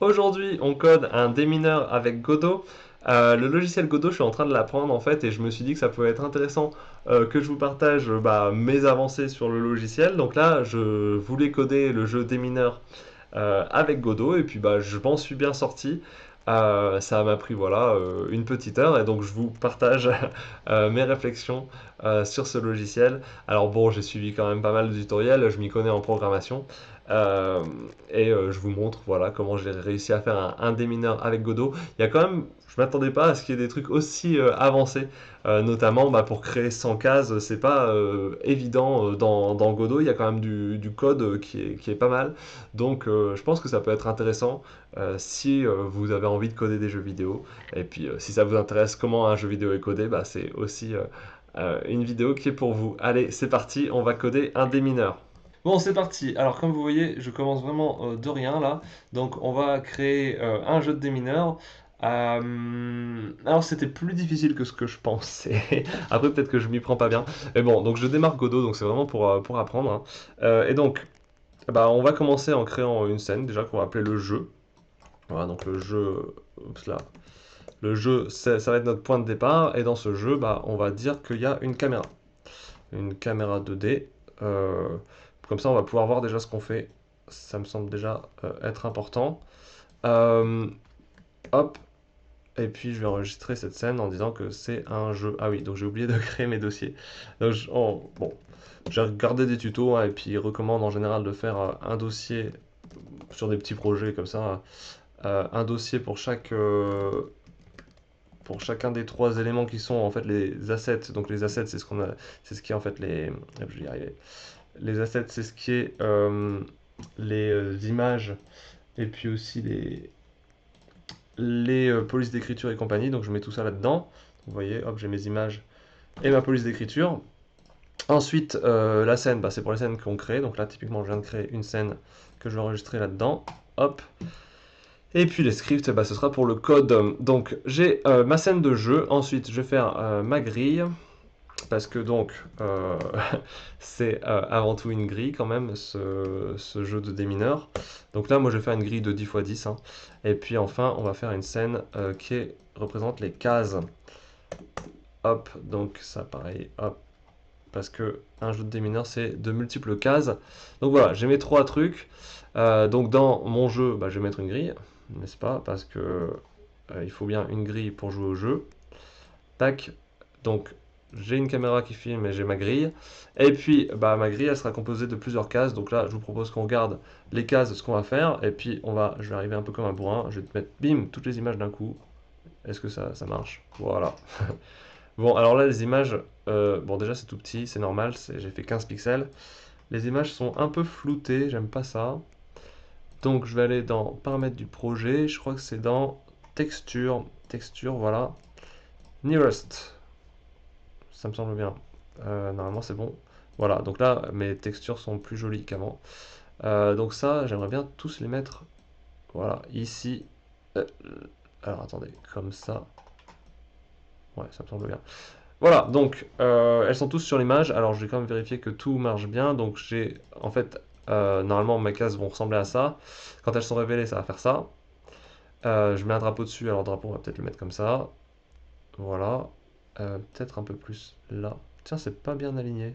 Aujourd'hui, on code un démineur avec Godot. Le logiciel Godot, je suis en train de l'apprendre en fait, et je me suis dit que ça pouvait être intéressant que je vous partage mes avancées sur le logiciel. Donc là, je voulais coder le jeu démineur avec Godot, et puis je m'en suis bien sorti. Ça m'a pris une petite heure, et donc je vous partage mes réflexions sur ce logiciel. Alors bon, j'ai suivi quand même pas mal de tutoriels, je m'y connais en programmation. Euh, je vous montre voilà comment j'ai réussi à faire un démineur avec Godot. Il y a quand même, je m'attendais pas à ce qu'il y ait des trucs aussi avancés, notamment pour créer 100 cases, c'est pas évident dans Godot. Il y a quand même du code qui est pas mal. Donc je pense que ça peut être intéressant si vous avez envie de coder des jeux vidéo. Et puis si ça vous intéresse comment un jeu vidéo est codé, c'est aussi une vidéo qui est pour vous. Allez, c'est parti, on va coder un démineur. Bon, c'est parti. Alors, comme vous voyez, je commence vraiment de rien là. Donc, on va créer un jeu de démineur. Alors, c'était plus difficile que ce que je pensais. Après, peut-être que je m'y prends pas bien. Mais bon, donc je démarre Godot, donc c'est vraiment pour apprendre, hein. Et donc, on va commencer en créant une scène déjà qu'on va appeler le jeu. Voilà, donc le jeu, oups là, le jeu, ça va être notre point de départ. Et dans ce jeu, on va dire qu'il y a une caméra 2D. Euh, Comme ça, on va pouvoir voir déjà ce qu'on fait. Ça me semble déjà être important. Euh, Hop, et puis je vais enregistrer cette scène en disant que c'est un jeu. Ah oui, donc j'ai oublié de créer mes dossiers. Donc, bon, j'ai regardé des tutos, hein, et puis ils recommandent en général de faire un dossier sur des petits projets comme ça. Un dossier pour chacun des trois éléments qui sont en fait les assets. Donc les assets, c'est ce qui est en fait je vais y arriver. Les assets, c'est ce qui est les images et puis aussi les polices d'écriture et compagnie. Donc je mets tout ça là-dedans. Vous voyez, hop, j'ai mes images et ma police d'écriture. Ensuite, la scène, c'est pour les scènes qu'on crée. Donc là, typiquement, je viens de créer une scène que je vais enregistrer là-dedans. Hop. Et puis les scripts, ce sera pour le code. Donc j'ai ma scène de jeu. Ensuite, je vais faire ma grille. Parce que donc, c'est avant tout une grille quand même, ce jeu de démineur. Donc là, moi, je vais faire une grille de 10 x 10, hein. Et puis enfin, on va faire une scène qui représente les cases. Hop, donc ça pareil, hop. Parce que un jeu de démineur, c'est de multiples cases. Donc voilà, j'ai mes trois trucs. Donc dans mon jeu, je vais mettre une grille, n'est-ce pas? Parce que il faut bien une grille pour jouer au jeu. Tac. Donc j'ai une caméra qui filme et j'ai ma grille. Et puis ma grille elle sera composée de plusieurs cases. Donc là je vous propose qu'on regarde les cases de ce qu'on va faire. Et puis je vais arriver un peu comme un bourrin. Je vais te mettre bim toutes les images d'un coup. Est-ce que ça marche? Voilà. Bon alors là les images, bon déjà c'est tout petit, c'est normal, j'ai fait 15 pixels. Les images sont un peu floutées, j'aime pas ça. Donc je vais aller dans paramètres du projet. Je crois que c'est dans texture. Texture, voilà. Nearest. Ça me semble bien. Normalement, c'est bon. Voilà, donc là, mes textures sont plus jolies qu'avant. Donc ça, j'aimerais bien tous les mettre, voilà, ici. Euh, alors attendez, comme ça. Ouais, ça me semble bien. Voilà, donc elles sont tous sur l'image. Alors je vais quand même vérifier que tout marche bien. Donc en fait, normalement mes cases vont ressembler à ça. Quand elles sont révélées, ça va faire ça. Je mets un drapeau dessus. Alors le drapeau, on va peut-être le mettre comme ça. Voilà. Peut-être un peu plus là. Tiens, c'est pas bien aligné.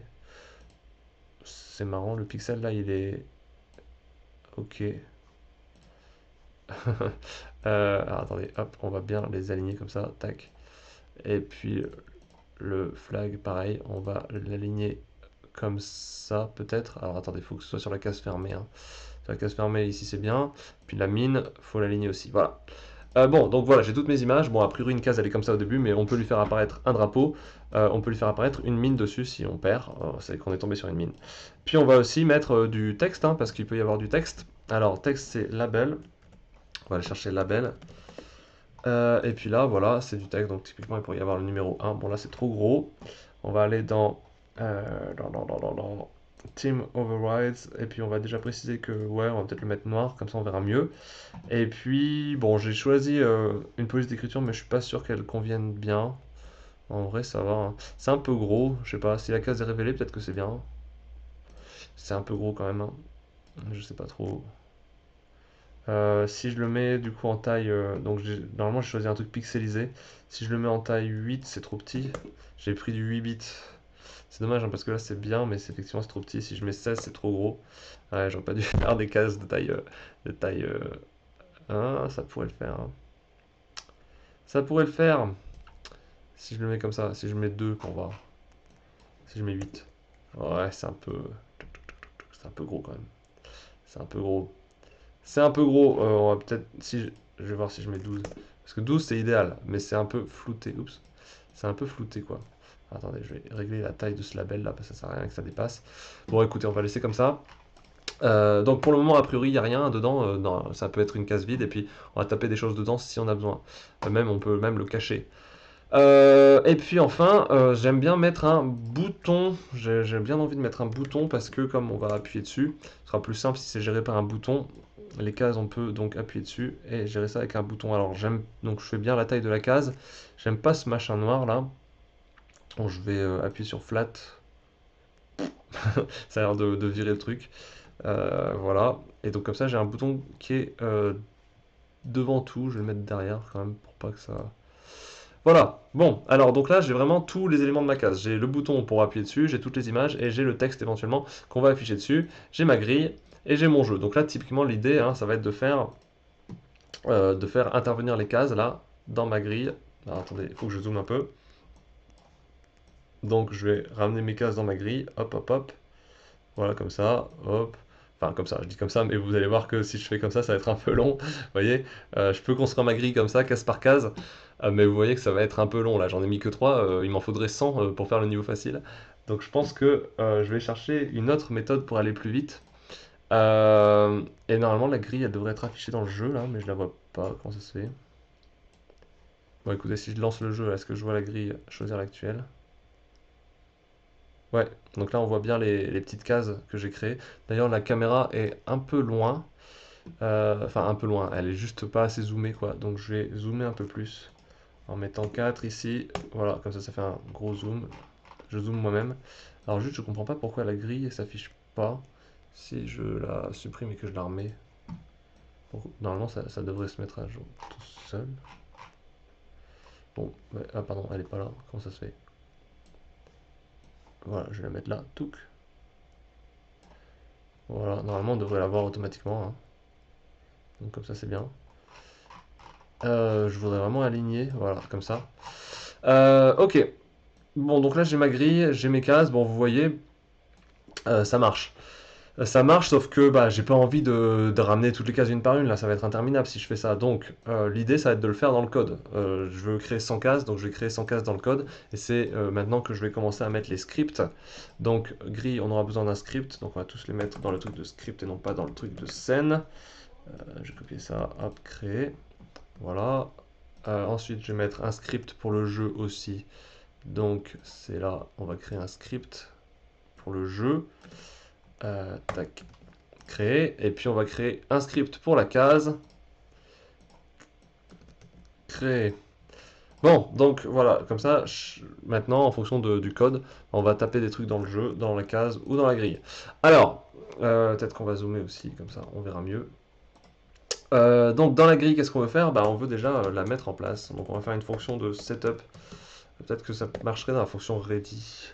C'est marrant, le pixel là, il est... Ok. Alors attendez, hop, on va bien les aligner comme ça, tac. Et puis le flag, pareil, on va l'aligner comme ça, peut-être. Alors attendez, il faut que ce soit sur la case fermée, hein. Sur la case fermée, ici c'est bien. Puis la mine, faut l'aligner aussi, voilà. Bon, donc voilà, j'ai toutes mes images. Bon, a priori, une case, elle est comme ça au début, mais on peut lui faire apparaître un drapeau. On peut lui faire apparaître une mine dessus si on perd. C'est qu'on est tombé sur une mine. Puis on va aussi mettre du texte, hein, parce qu'il peut y avoir du texte. Alors, texte, c'est label. On va aller chercher label. Et puis là, voilà, c'est du texte. Donc typiquement, il pourrait y avoir le numéro 1. Bon, là, c'est trop gros. On va aller dans Team Overrides. Et puis on va déjà préciser que, ouais, on va peut-être le mettre noir, comme ça on verra mieux. Et puis, bon, j'ai choisi une police d'écriture, mais je suis pas sûr qu'elle convienne bien. En vrai, ça va, hein. C'est un peu gros, je sais pas, si la case est révélée, peut-être que c'est bien. C'est un peu gros quand même, hein. Je sais pas trop. Si je le mets du coup en taille, donc normalement j'ai choisi un truc pixelisé. Si je le mets en taille 8, c'est trop petit. J'ai pris du 8 bits. C'est dommage hein, parce que là c'est bien, mais effectivement c'est trop petit. Si je mets 16, c'est trop gros. Ouais, j'aurais pas dû faire des cases de taille 1, ça pourrait le faire, hein. Ça pourrait le faire. Si je le mets comme ça, si je mets 2 pour voir. Si je mets 8. Ouais, c'est un peu gros quand même. C'est un peu gros. C'est un peu gros. On va peut-être. Si je vais voir si je mets 12. Parce que 12 c'est idéal, mais c'est un peu flouté. Oups. C'est un peu flouté quoi. Attendez, je vais régler la taille de ce label là, parce que ça sert à rien que ça dépasse. Bon, écoutez, on va laisser comme ça. Donc pour le moment, a priori, il n'y a rien dedans. Non, ça peut être une case vide, et puis on va taper des choses dedans si on a besoin. Même, on peut même le cacher. Et puis enfin, j'aime bien mettre un bouton. J'ai bien envie de mettre un bouton parce que comme on va appuyer dessus, ce sera plus simple si c'est géré par un bouton. Les cases, on peut donc appuyer dessus et gérer ça avec un bouton. Alors donc je fais bien la taille de la case. J'aime pas ce machin noir là. Bon, je vais appuyer sur flat. Ça a l'air de virer le truc. Voilà. Et donc comme ça, j'ai un bouton qui est devant tout. Je vais le mettre derrière quand même pour pas que ça. Voilà, bon, alors donc là j'ai vraiment tous les éléments de ma case. J'ai le bouton pour appuyer dessus, j'ai toutes les images et j'ai le texte éventuellement qu'on va afficher dessus. J'ai ma grille et j'ai mon jeu. Donc là typiquement l'idée hein, ça va être de faire intervenir les cases là dans ma grille. Alors attendez, il faut que je zoome un peu. Donc je vais ramener mes cases dans ma grille, hop hop hop, voilà comme ça, hop. Enfin comme ça, je dis comme ça, mais vous allez voir que si je fais comme ça va être un peu long. Vous voyez, je peux construire ma grille comme ça, case par case. Mais vous voyez que ça va être un peu long là, j'en ai mis que 3, il m'en faudrait 100 pour faire le niveau facile. Donc je pense que je vais chercher une autre méthode pour aller plus vite. Et normalement la grille elle devrait être affichée dans le jeu là, mais je la vois pas, comment ça se fait? Bon écoutez, si je lance le jeu, est-ce que je vois la grille choisir l'actuelle? Ouais, donc là on voit bien les petites cases que j'ai créées. D'ailleurs la caméra est un peu loin, enfin un peu loin, elle est juste pas assez zoomée quoi. Donc je vais zoomer un peu plus en mettant 4 ici. Voilà, comme ça fait un gros zoom. Je zoome moi-même. Alors juste je comprends pas pourquoi la grille s'affiche pas si je la supprime et que je la remets. Normalement ça devrait se mettre à jour tout seul. Bon, ouais, ah pardon, elle est pas là, comment ça se fait? Voilà, je vais la mettre là, touc. Voilà, normalement on devrait l'avoir automatiquement, hein. Donc comme ça c'est bien. Je voudrais vraiment aligner, voilà, comme ça. Ok. Bon, donc là j'ai ma grille, j'ai mes cases. Bon, vous voyez, ça marche. Ça marche, sauf que bah, j'ai pas envie de ramener toutes les cases une par une. Là, ça va être interminable si je fais ça. Donc, l'idée, ça va être de le faire dans le code. Je veux créer 100 cases, donc je vais créer 100 cases dans le code. Et c'est maintenant que je vais commencer à mettre les scripts. Donc, grille, on aura besoin d'un script. Donc, on va tous les mettre dans le truc de script et non pas dans le truc de scène. Je vais copier ça, hop, créer. Voilà. Ensuite, je vais mettre un script pour le jeu aussi. Donc, c'est là, on va créer un script pour le jeu. Tac, créer. Et puis, on va créer un script pour la case. Créer. Bon, donc voilà, comme ça, maintenant, en fonction du code, on va taper des trucs dans le jeu, dans la case ou dans la grille. Alors, peut-être qu'on va zoomer aussi, comme ça, on verra mieux. Donc dans la grille, qu'est-ce qu'on veut faire? Bah, on veut déjà la mettre en place. Donc on va faire une fonction de setup. Peut-être que ça marcherait dans la fonction ready.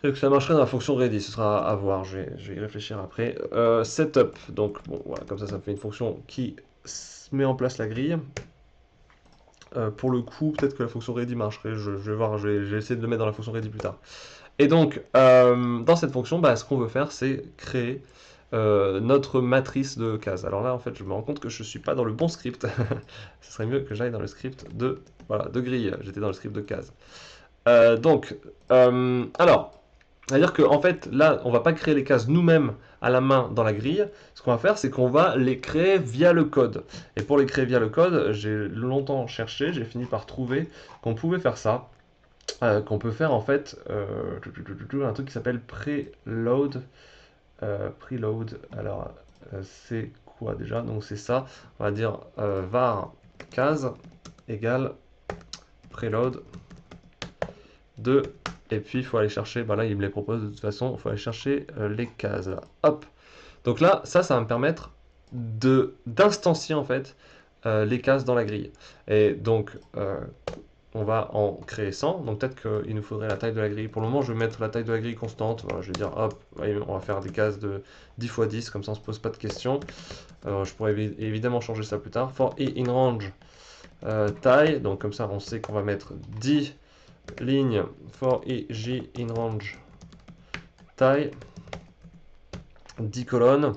Peut-être que ça marcherait dans la fonction ready, ce sera à voir, je vais y réfléchir après. Setup, donc bon, voilà, comme ça me fait une fonction qui met en place la grille. Pour le coup, peut-être que la fonction ready marcherait, je vais voir, je vais essayer de le mettre dans la fonction ready plus tard. Et donc, dans cette fonction, bah, ce qu'on veut faire, c'est créer notre matrice de cases. Alors là, en fait, je me rends compte que je ne suis pas dans le bon script. Ce serait mieux que j'aille dans le script voilà, de grille. J'étais dans le script de cases. Donc, alors, c'est-à-dire qu'en fait, là, on va pas créer les cases nous-mêmes à la main dans la grille. Ce qu'on va faire, c'est qu'on va les créer via le code. Et pour les créer via le code, j'ai longtemps cherché, j'ai fini par trouver qu'on pouvait faire ça. Qu'on peut faire en fait un truc qui s'appelle preload. Preload, alors c'est quoi déjà? Donc c'est ça, on va dire var case égale preload de, et puis il faut aller chercher, bah là il me les propose de toute façon, il faut aller chercher les cases là, hop. Donc là, ça va me permettre d'instancier en fait les cases dans la grille. Et donc, on va en créer 100. Donc peut-être qu'il nous faudrait la taille de la grille. Pour le moment, je vais mettre la taille de la grille constante. Voilà, je vais dire, hop, on va faire des cases de 10 x 10, comme ça on ne se pose pas de questions. Je pourrais évidemment changer ça plus tard. For i in range taille, donc comme ça on sait qu'on va mettre 10 lignes for i j in range taille, 10 colonnes.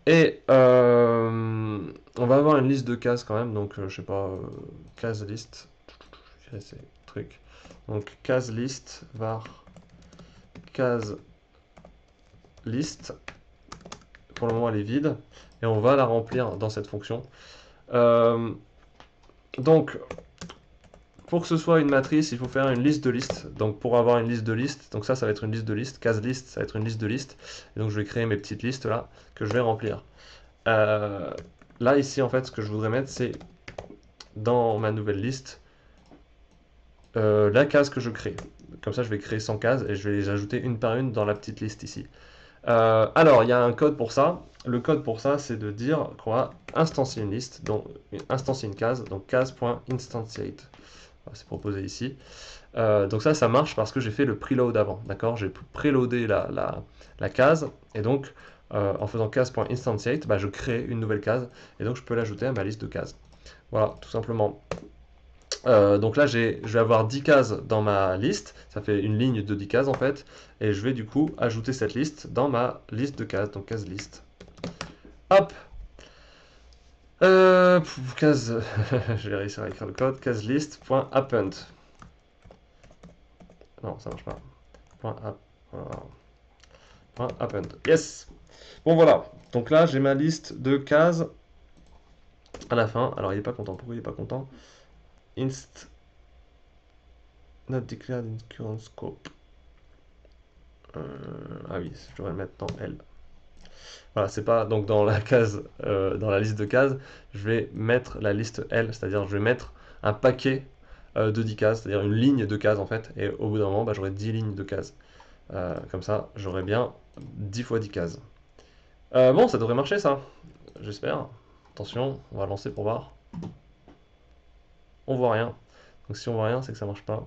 Et on va avoir une liste de cases quand même, donc je sais pas, case list, je vais créer ces trucs. Donc case list var case list, pour le moment elle est vide, et on va la remplir dans cette fonction. Donc pour que ce soit une matrice, il faut faire une liste de listes. Donc pour avoir une liste de listes, donc ça va être une liste de listes, case list, ça va être une liste de listes. Et donc je vais créer mes petites listes là que je vais remplir. Là ici en fait ce que je voudrais mettre c'est dans ma nouvelle liste la case que je crée. Comme ça je vais créer 100 cases et je vais les ajouter une par une dans la petite liste ici. Alors il y a un code pour ça. Le code pour ça c'est de dire qu'on va instancier une liste, donc instancier une case, donc case.instantiate. C'est proposé ici. Donc ça marche parce que j'ai fait le preload avant, d'accord? J'ai préloadé la case, et donc en faisant case.instantiate, je crée une nouvelle case, et donc je peux l'ajouter à ma liste de cases. Voilà, tout simplement. Donc là, je vais avoir 10 cases dans ma liste, ça fait une ligne de 10 cases en fait, et je vais du coup ajouter cette liste dans ma liste de cases, donc case list. Hop! Case, je vais réussir à écrire le code, case list.append. Non, ça marche pas. Point append. Yes! Bon voilà, donc là j'ai ma liste de cases à la fin. Alors il est pas content, pourquoi il est pas content? Inst not declared in current scope. Ah oui, je devrais le mettre dans L. Voilà, c'est pas donc dans la case, dans la liste de cases, je vais mettre la liste L, c'est-à-dire je vais mettre un paquet de 10 cases, c'est-à-dire une ligne de cases en fait, et au bout d'un moment, j'aurai 10 lignes de cases. Comme ça, j'aurai bien 10 fois 10 cases. Bon, ça devrait marcher ça, j'espère. Attention, on va lancer pour voir. On voit rien. Donc si on voit rien, c'est que ça marche pas.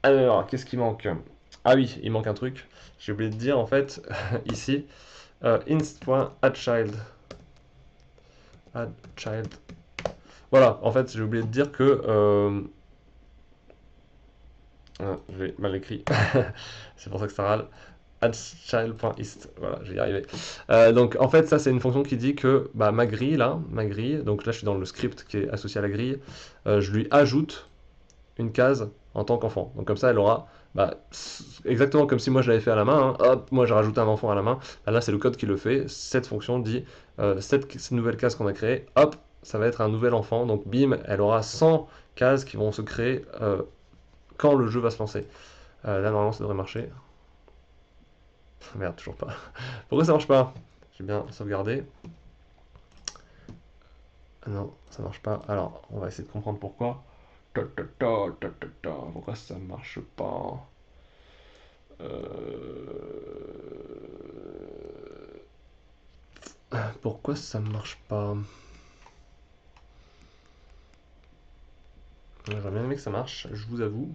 Alors, qu'est-ce qui manque? Ah oui, il manque un truc. J'ai oublié de dire en fait, ici, inst.addChild. AddChild. Voilà, en fait, j'ai oublié de dire que... j'ai mal écrit. C'est pour ça que ça râle. addChild.ist. Voilà, je vais y arriver. Donc en fait, ça c'est une fonction qui dit que ma grille, donc là je suis dans le script qui est associé à la grille, je lui ajoute une case en tant qu'enfant. Donc comme ça, elle aura exactement comme si moi je l'avais fait à la main. Hein. Hop, moi j'ai rajouté un enfant à la main. Là, c'est le code qui le fait. Cette fonction dit cette nouvelle case qu'on a créée, hop, ça va être un nouvel enfant. Donc bim, elle aura 100 cases qui vont se créer quand le jeu va se lancer. Là, normalement, ça devrait marcher. Merde, toujours pas. Pourquoi ça marche pas? J'ai bien sauvegardé. Non, ça marche pas. Alors, on va essayer de comprendre pourquoi. Pourquoi ça marche pas? Pourquoi ça marche pas? J'aurais bien aimé que ça marche, je vous avoue.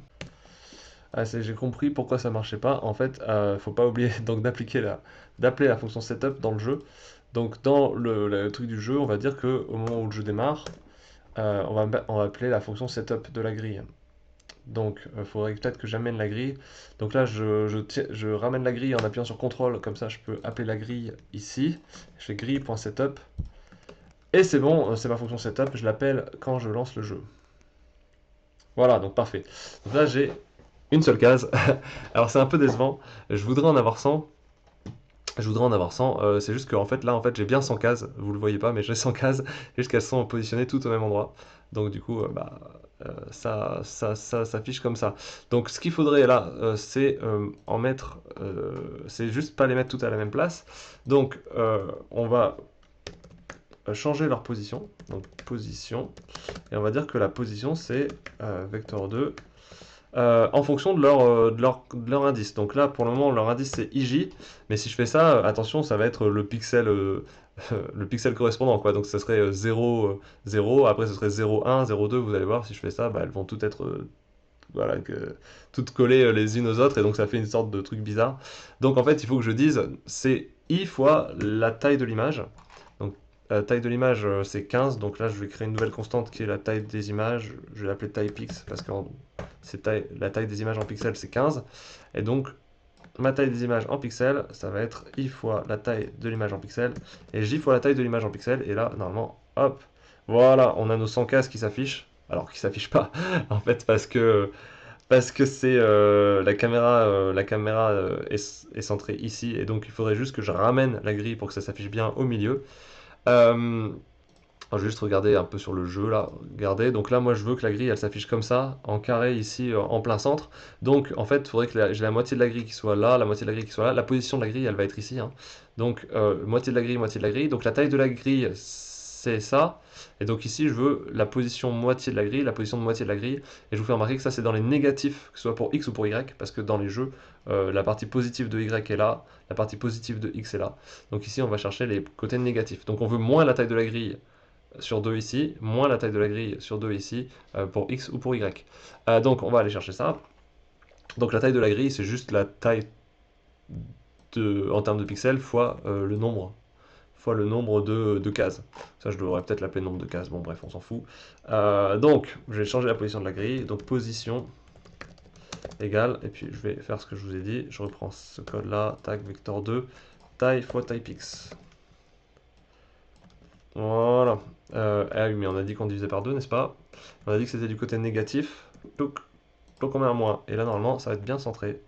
Ah, j'ai compris pourquoi ça marchait pas. En fait, faut pas oublier donc d'appeler la fonction setup dans le jeu. Donc dans le truc du jeu, on va dire que au moment où le jeu démarre, on va appeler la fonction setup de la grille. Donc il faudrait peut-être que j'amène la grille. Donc là, je ramène la grille en appuyant sur CTRL, comme ça je peux appeler la grille ici. Je fais grille.setup. Et c'est bon, c'est ma fonction setup, je l'appelle quand je lance le jeu. Voilà, donc parfait. Donc là, j'ai une seule case. Alors c'est un peu décevant. Je voudrais en avoir 100. Je voudrais en avoir 100. C'est juste qu'en fait, là, j'ai bien 100 cases. Vous le voyez pas, mais j'ai 100 cases. Juste qu'elles sont positionnées toutes au même endroit. Donc du coup, ça s'affiche comme ça. Donc ce qu'il faudrait là, c'est en mettre... c'est juste pas les mettre toutes à la même place. Donc on va changer leur position. Donc position. Et on va dire que la position, c'est vector 2. en fonction de leur indice. Donc là, pour le moment, leur indice c'est IJ, mais si je fais ça, attention, ça va être le pixel, le pixel correspondant, quoi. Donc ça serait 0, 0, après ce serait 0, 1, 0, 2, vous allez voir, si je fais ça, bah, elles vont toutes être voilà, toutes collées les unes aux autres, et donc ça fait une sorte de truc bizarre. Donc en fait, il faut que je dise, c'est I fois la taille de l'image. Donc la taille de l'image, c'est 15, donc là je vais créer une nouvelle constante qui est la taille des images, je vais l'appeler taille-pix, parce que la taille des images en pixels c'est 15, et donc ma taille des images en pixels, ça va être I fois la taille de l'image en pixels, et J fois la taille de l'image en pixels, et là, normalement, hop, voilà, on a nos 100 cases qui s'affichent, alors qui s'affichent pas, en fait, parce que c'est la caméra est centrée ici, et donc il faudrait juste que je ramène la grille pour que ça s'affiche bien au milieu. Euh, je vais juste regarder un peu sur le jeu là. Regardez, donc là moi je veux que la grille elle s'affiche comme ça, en carré ici en plein centre. Donc en fait il faudrait que j'ai la moitié de la grille qui soit là, la moitié de la grille qui soit là. La position de la grille elle va être ici, hein. Donc moitié de la grille, moitié de la grille. Donc la taille de la grille c'est ça. Et donc ici je veux la position moitié de la grille, la position de moitié de la grille. Et je vous fais remarquer que ça c'est dans les négatifs, que ce soit pour x ou pour y, parce que dans les jeux la partie positive de y est là, la partie positive de x est là. Donc ici on va chercher les côtés négatifs. Donc on veut moins la taille de la grille sur 2 ici, moins la taille de la grille sur 2 ici, pour x ou pour y. Donc on va aller chercher ça. Donc la taille de la grille, c'est juste la taille en termes de pixels fois le nombre de cases. Ça, je devrais peut-être l'appeler nombre de cases. Bon, bref, on s'en fout. Donc, je vais changer la position de la grille. Donc, position égale, et puis je vais faire ce que je vous ai dit. Je reprends ce code-là, tag vector 2, taille fois taille pix. Voilà. Ah oui, mais on a dit qu'on divisait par 2, n'est-ce pas? On a dit que c'était du côté négatif. Donc on met un moins. Et là, normalement, ça va être bien centré.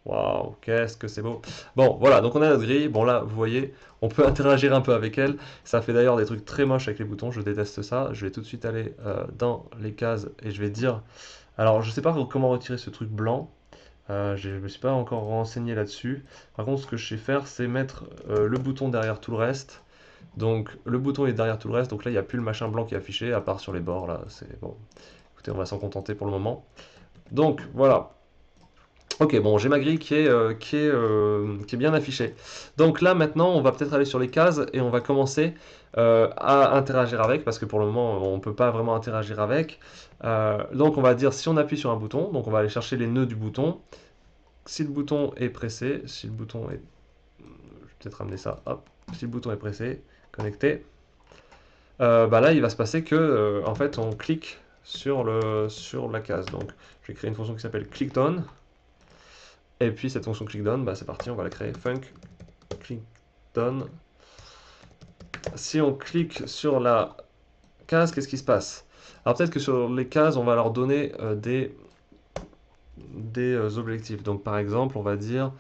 Waouh, qu'est-ce que c'est beau. Bon, voilà, donc on a notre grille. Bon, là, vous voyez, on peut interagir un peu avec elle. Ça fait d'ailleurs des trucs très moches avec les boutons. Je déteste ça. Je vais tout de suite aller dans les cases et je vais dire... Alors, je sais pas comment retirer ce truc blanc. Je me suis pas encore renseigné là-dessus. Par contre, ce que je sais faire, c'est mettre le bouton derrière tout le reste. Donc le bouton est derrière tout le reste, donc là il n'y a plus le machin blanc qui est affiché, à part sur les bords là, c'est bon. Écoutez, on va s'en contenter pour le moment. Donc voilà. Ok, bon, j'ai ma grille qui est bien affichée. Donc là maintenant, on va peut-être aller sur les cases et on va commencer à interagir avec, parce que pour le moment on ne peut pas vraiment interagir avec. Donc on va dire si on appuie sur un bouton, donc on va aller chercher les nœuds du bouton. Si le bouton est pressé, si le bouton est... Je vais peut-être ramener ça, hop. Si le bouton est pressé, connecté, bah là il va se passer que en fait on clique sur la case. Donc je vais créer une fonction qui s'appelle clickDown. Et puis cette fonction clickDown, bah c'est parti, on va la créer. Func clickDown. Si on clique sur la case, qu'est-ce qui se passe? Alors peut-être que sur les cases, on va leur donner des objectifs. Donc par exemple, on va dire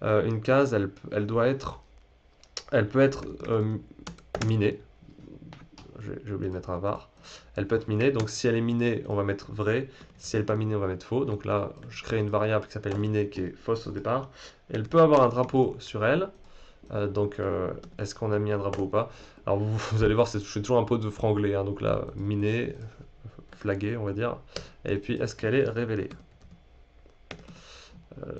une case, elle doit être, elle peut être minée. J'ai oublié de mettre un var. Elle peut être minée, donc si elle est minée, on va mettre vrai. Si elle n'est pas minée, on va mettre faux. Donc là, je crée une variable qui s'appelle minée, qui est fausse au départ. Elle peut avoir un drapeau sur elle. Est-ce qu'on a mis un drapeau ou pas? Alors vous allez voir, je fais toujours un peu de franglais, hein. Donc là, minée, flaguée, on va dire. Et puis, est-ce qu'elle est révélée?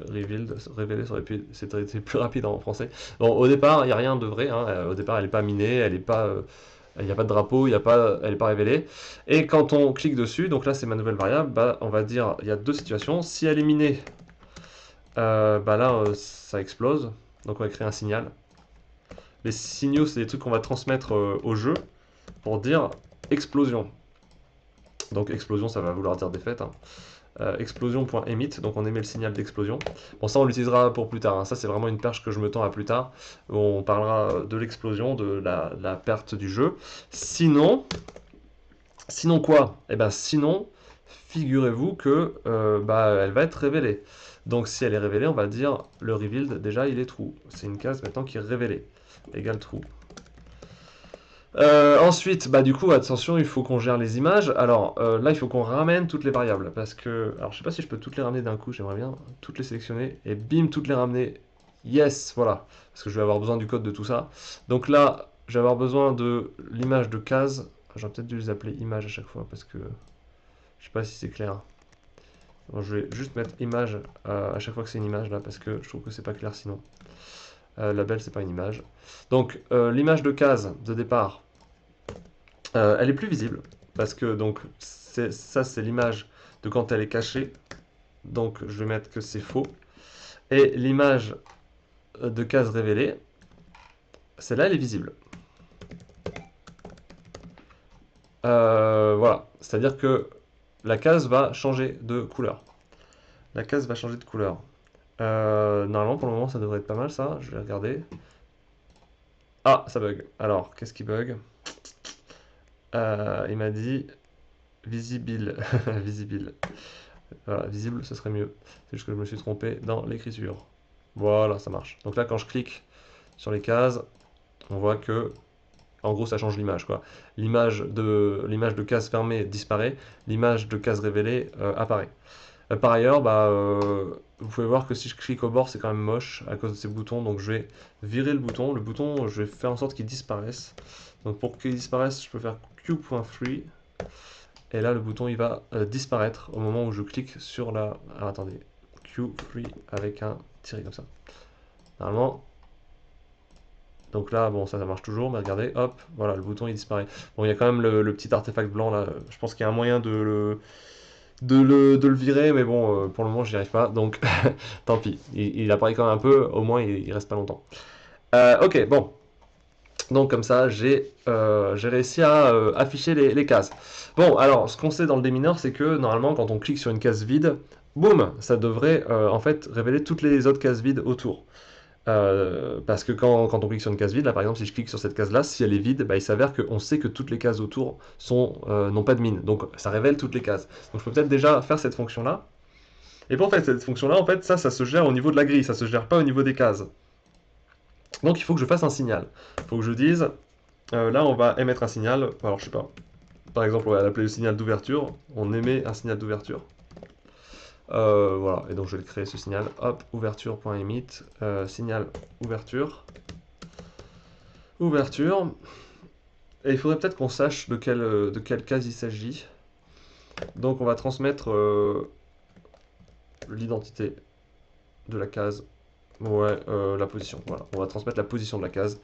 Revealed, révélée, c'est plus rapide en français. Bon, au départ, il n'y a rien de vrai, hein. Au départ, elle n'est pas minée, elle n'est pas... il n'y a pas de drapeau, elle n'est pas révélée. Et quand on clique dessus, donc là c'est ma nouvelle variable, bah, on va dire il y a deux situations. Si elle est minée, bah là ça explose. Donc on va créer un signal. Les signaux, c'est des trucs qu'on va transmettre au jeu pour dire explosion. Donc explosion, ça va vouloir dire défaite, hein. Explosion.emit, donc on émet le signal d'explosion. Bon, ça on l'utilisera pour plus tard, hein. Ça c'est vraiment une perche que je me tends à plus tard, où on parlera de l'explosion, de la perte du jeu. Sinon quoi? Eh ben sinon, figurez-vous que bah, elle va être révélée. Donc si elle est révélée, on va dire le revealed, déjà il est true. C'est une case maintenant qui est révélée, égale true. Ensuite, bah du coup, attention, il faut qu'on gère les images. Alors là, il faut qu'on ramène toutes les variables, parce que, alors je sais pas si je peux toutes les ramener d'un coup, j'aimerais bien toutes les sélectionner, et bim, toutes les ramener. Yes, voilà, parce que je vais avoir besoin du code de tout ça. Donc là, je vais avoir besoin de l'image de case. J'aurais peut-être dû les appeler images à chaque fois, parce que je sais pas si c'est clair. Donc, je vais juste mettre image à chaque fois que c'est une image là, parce que je trouve que c'est pas clair sinon. Label, c'est pas une image. Donc, l'image de case de départ, elle est plus visible, parce que donc ça, c'est l'image de quand elle est cachée. Donc, je vais mettre que c'est faux. Et l'image de case révélée, celle-là, elle est visible. Voilà, c'est-à-dire que la case va changer de couleur. La case va changer de couleur. Normalement, pour le moment, ça devrait être pas mal, ça. Je vais regarder. Ah, ça bug. Alors, qu'est-ce qui bug? Il m'a dit visible. Visible. Voilà, visible, ce serait mieux. C'est juste que je me suis trompé dans l'écriture. Voilà, ça marche. Donc là, quand je clique sur les cases, on voit que, en gros, ça change l'image, quoi. L'image de case fermée disparaît, l'image de case révélée apparaît. Par ailleurs, vous pouvez voir que si je clique au bord, c'est quand même moche à cause de ces boutons. Donc je vais virer le bouton. Le bouton, je vais faire en sorte qu'il disparaisse. Donc pour qu'il disparaisse, je peux faire Q.free. Et là, le bouton, il va disparaître au moment où je clique sur la... Alors attendez, Q.free avec un tiré comme ça. Normalement... Donc là, bon, ça marche toujours, mais regardez, hop, voilà, le bouton, il disparaît. Bon, il y a quand même le petit artefact blanc, là. Je pense qu'il y a un moyen de le virer, mais bon, pour le moment, j'y arrive pas, donc tant pis. Il apparaît quand même un peu, au moins, il reste pas longtemps. Ok, bon. Donc comme ça, j'ai réussi à afficher les cases. Bon, alors, ce qu'on sait dans le démineur, c'est que normalement, quand on clique sur une case vide, boum, ça devrait en fait révéler toutes les autres cases vides autour. Parce que quand on clique sur une case vide, là par exemple, si je clique sur cette case-là, si elle est vide, il s'avère qu'on sait que toutes les cases autour n'ont pas de mine. Donc ça révèle toutes les cases. Donc je peux peut-être déjà faire cette fonction-là. Et pour faire cette fonction-là, en fait, ça se gère au niveau de la grille, ça se gère pas au niveau des cases. Donc il faut que je fasse un signal. Il faut que je dise, là on va émettre un signal, alors je sais pas, par exemple on va l'appeler le signal d'ouverture, on émet un signal d'ouverture. Voilà, et donc je vais créer ce signal, hop, ouverture.emit, signal ouverture. Ouverture. Et il faudrait peut-être qu'on sache de quelle case il s'agit. Donc on va transmettre l'identité de la case. Ouais, la position. Voilà, on va transmettre la position de la case.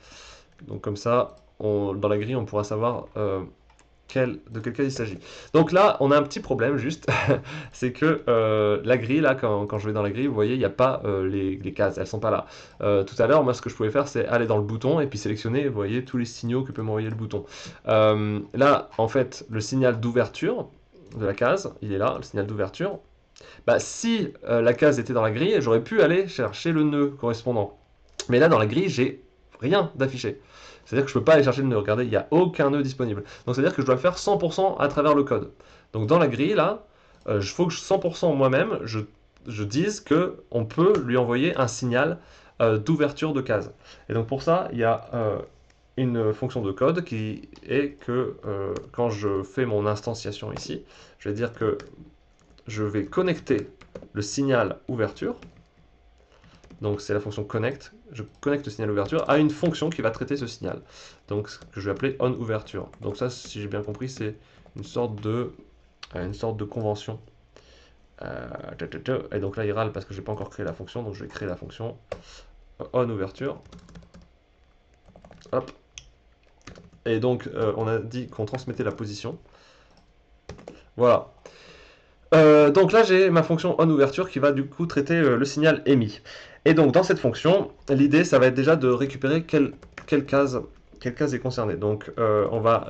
Donc comme ça, dans la grille, on pourra savoir de quelle case il s'agit. Donc là, on a un petit problème juste, c'est que la grille, là, quand je vais dans la grille, vous voyez, il n'y a pas les cases, elles sont pas là. Tout à l'heure, moi, ce que je pouvais faire, c'est aller dans le bouton et puis sélectionner, vous voyez, tous les signaux que peut m'envoyer le bouton. Là, en fait, le signal d'ouverture de la case, il est là, le signal d'ouverture. Si la case était dans la grille, j'aurais pu aller chercher le nœud correspondant. Mais là, dans la grille, j'ai rien d'affiché. C'est-à-dire que je ne peux pas aller chercher le nœud. Regardez, il n'y a aucun nœud disponible. Donc, c'est-à-dire que je dois faire 100% à travers le code. Donc, dans la grille, là, il faut que 100% moi-même, je dise qu'on peut lui envoyer un signal d'ouverture de case. Et donc, pour ça, il y a une fonction de code qui est que quand je fais mon instantiation ici, je vais dire que je vais connecter le signal ouverture. Donc c'est la fonction connect. Je connecte le signal ouverture à une fonction qui va traiter ce signal. Donc que je vais appeler onOuverture. Donc ça, si j'ai bien compris, c'est une sorte de convention. Et donc là, il râle parce que je n'ai pas encore créé la fonction. Donc je vais créer la fonction onOuverture. Hop. Et donc on a dit qu'on transmettait la position. Voilà. Donc là, j'ai ma fonction onOuverture qui va du coup traiter le signal émis. Et donc dans cette fonction, l'idée, ça va être déjà de récupérer quelle case est concernée. Donc on va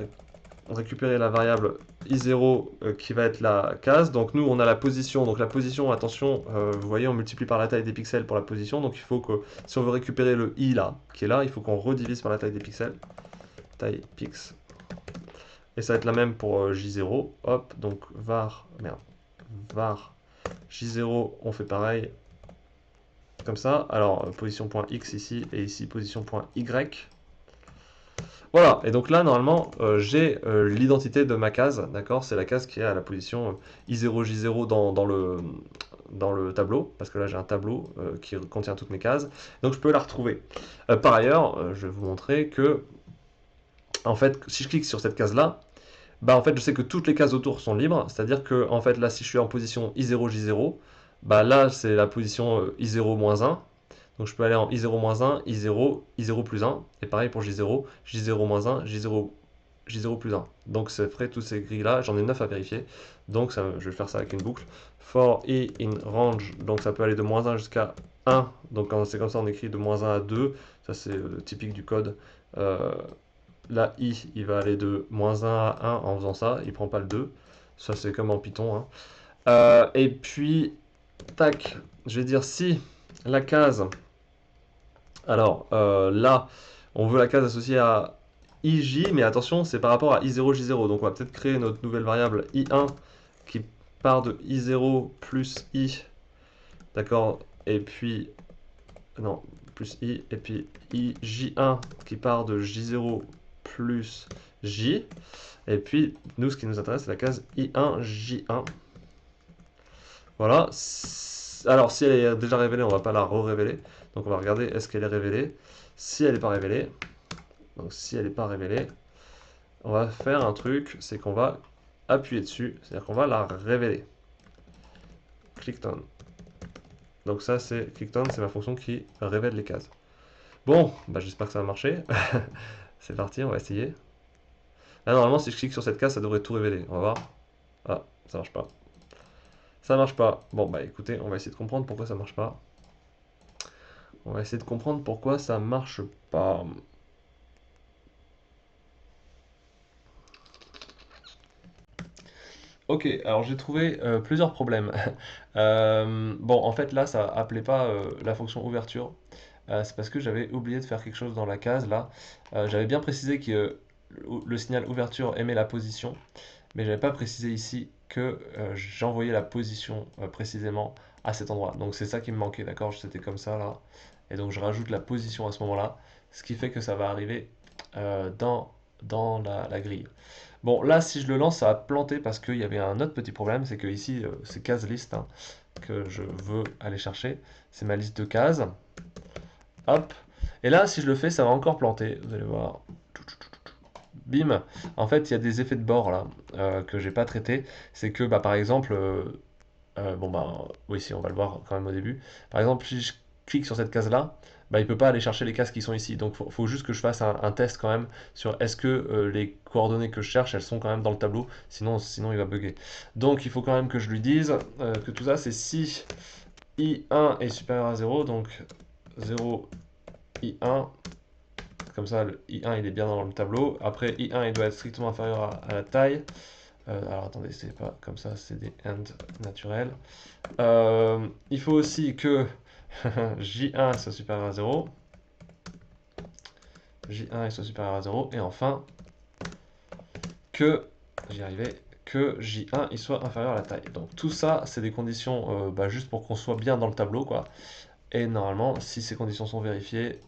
récupérer la variable i0 qui va être la case. Donc nous, on a la position. Donc la position, attention, vous voyez, on multiplie par la taille des pixels pour la position. Donc il faut que, si on veut récupérer le i là, qui est là, il faut qu'on redivise par la taille des pixels. Taille pix. Et ça va être la même pour j0. Hop, donc var, merde. Var J0, on fait pareil, comme ça. Alors, position.x ici, et ici, position.y. Voilà, et donc là, normalement, j'ai l'identité de ma case, d'accord? C'est la case qui est à la position I0, J0 dans le tableau, parce que là, j'ai un tableau qui contient toutes mes cases. Donc, je peux la retrouver. Par ailleurs, je vais vous montrer que, en fait, si je clique sur cette case-là, bah en fait je sais que toutes les cases autour sont libres, c'est-à-dire que en fait là si je suis en position I0, J0, bah là c'est la position I0 moins 1, donc je peux aller en I0 moins 1, I0, I0 plus 1, et pareil pour J0, J0 moins 1, J0, J0 plus 1. Donc ça ferait toutes ces grilles-là, j'en ai 9 à vérifier, donc ça, je vais faire ça avec une boucle. For I in range, donc ça peut aller de moins 1 jusqu'à 1, donc quand c'est comme ça on écrit de moins 1 à 2, ça c'est typique du code. Euh, Là, il va aller de moins 1 à 1 en faisant ça, il prend pas le 2. Ça, c'est comme en Python, hein. Et puis, tac, je vais dire si la case, alors là, on veut la case associée à IJ, mais attention, c'est par rapport à I0, J0. Donc, on va peut-être créer notre nouvelle variable I1 qui part de I0 plus I, d'accord, et puis, non, plus I, et puis IJ1 qui part de J0 plus J. Et puis, nous, ce qui nous intéresse, c'est la case I1, J1. Voilà. Alors, si elle est déjà révélée, on ne va pas la re-révéler. Donc, on va regarder est-ce qu'elle est révélée. Si elle n'est pas révélée, donc si elle n'est pas révélée, on va faire un truc, c'est qu'on va appuyer dessus, c'est-à-dire qu'on va la révéler. Click on. Donc ça, c'est click on, c'est ma fonction qui révèle les cases. Bon, bah, j'espère que ça va marcher. C'est parti, on va essayer. Là, normalement, si je clique sur cette case, ça devrait tout révéler. On va voir. Ah, ça marche pas. Ça marche pas. Bon, bah écoutez, on va essayer de comprendre pourquoi ça marche pas. On va essayer de comprendre pourquoi ça marche pas. Ok, alors j'ai trouvé plusieurs problèmes. Bon, en fait, là, ça appelait pas la fonction ouverture. C'est parce que j'avais oublié de faire quelque chose dans la case, là. J'avais bien précisé que le signal ouverture aimait la position, mais j'avais pas précisé ici que j'envoyais la position précisément à cet endroit. Donc c'est ça qui me manquait, d'accord? C'était comme ça, là. Et donc je rajoute la position à ce moment-là, ce qui fait que ça va arriver dans la grille. Bon, là, si je le lance, ça va planter parce qu'il y avait un autre petit problème, c'est que ici, c'est case list hein, que je veux aller chercher. C'est ma liste de cases. Hop. Et là, si je le fais, ça va encore planter. Vous allez voir. Bim. En fait, il y a des effets de bord là que j'ai pas traités. C'est que, bah, par exemple, bon bah oui, si on va le voir quand même au début. Par exemple, si je clique sur cette case-là, bah, il peut pas aller chercher les cases qui sont ici. Donc faut juste que je fasse un test quand même sur est-ce que les coordonnées que je cherche, elles sont quand même dans le tableau. Sinon il va bugger. Donc il faut quand même que je lui dise que tout ça, c'est si I1 est supérieur à 0, donc 0 I1. Comme ça, le I1 il est bien dans le tableau. Après, I1 il doit être strictement inférieur à la taille. Alors attendez, c'est pas comme ça, c'est des end naturels. Il faut aussi que J1 soit supérieur à 0. J1 soit supérieur à 0. Et enfin, que, j'y arrivais, que J1 il soit inférieur à la taille. Donc tout ça, c'est des conditions bah, juste pour qu'on soit bien dans le tableau, quoi. Et normalement, si ces conditions sont vérifiées,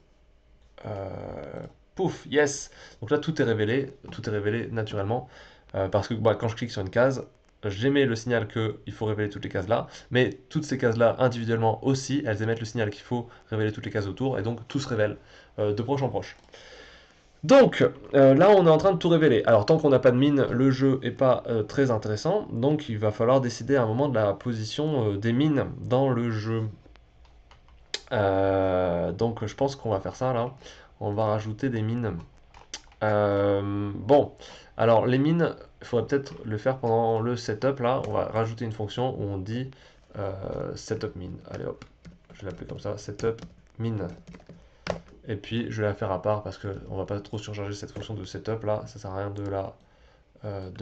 pouf, yes. Donc là, tout est révélé naturellement. Parce que bah, quand je clique sur une case, j'émets le signal qu'il faut révéler toutes les cases là, mais toutes ces cases là individuellement aussi, elles émettent le signal qu'il faut révéler toutes les cases autour, et donc tout se révèle de proche en proche. Donc là on est en train de tout révéler. Alors tant qu'on n'a pas de mine, le jeu est pas très intéressant, donc il va falloir décider à un moment de la position des mines dans le jeu. Donc je pense qu'on va faire ça là. On va rajouter des mines. Bon, alors les mines, il faudrait peut-être le faire pendant le setup là. On va rajouter une fonction où on dit setup mine. Allez hop, je vais l'appeler comme ça, setup mine. Et puis je vais la faire à part parce qu'on va pas trop surcharger cette fonction de setup là, ça sert à rien de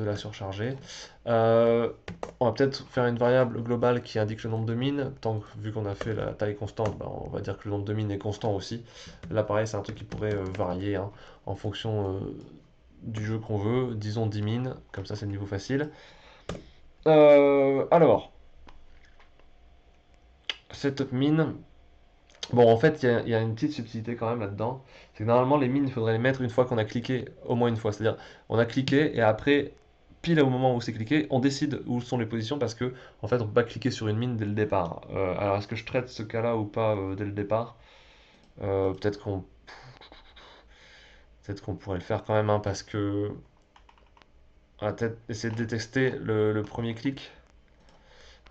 la surcharger. On va peut-être faire une variable globale qui indique le nombre de mines. Vu qu'on a fait la taille constante, bah, on va dire que le nombre de mines est constant aussi. Là pareil, c'est un truc qui pourrait varier hein, en fonction du jeu qu'on veut. Disons 10 mines, comme ça c'est le niveau facile. Alors, setup mine. Bon, en fait, il y a une petite subtilité quand même là-dedans. C'est que normalement, les mines, il faudrait les mettre une fois qu'on a cliqué, au moins une fois. C'est-à-dire, on a cliqué et après, pile au moment où c'est cliqué, on décide où sont les positions parce que, en fait, on peut pas cliquer sur une mine dès le départ. Alors, est-ce que je traite ce cas-là ou pas dès le départ? Euh, peut-être qu'on peut-être qu'on pourrait le faire quand même, hein, parce que On va peut-être essayer de détecter le premier clic.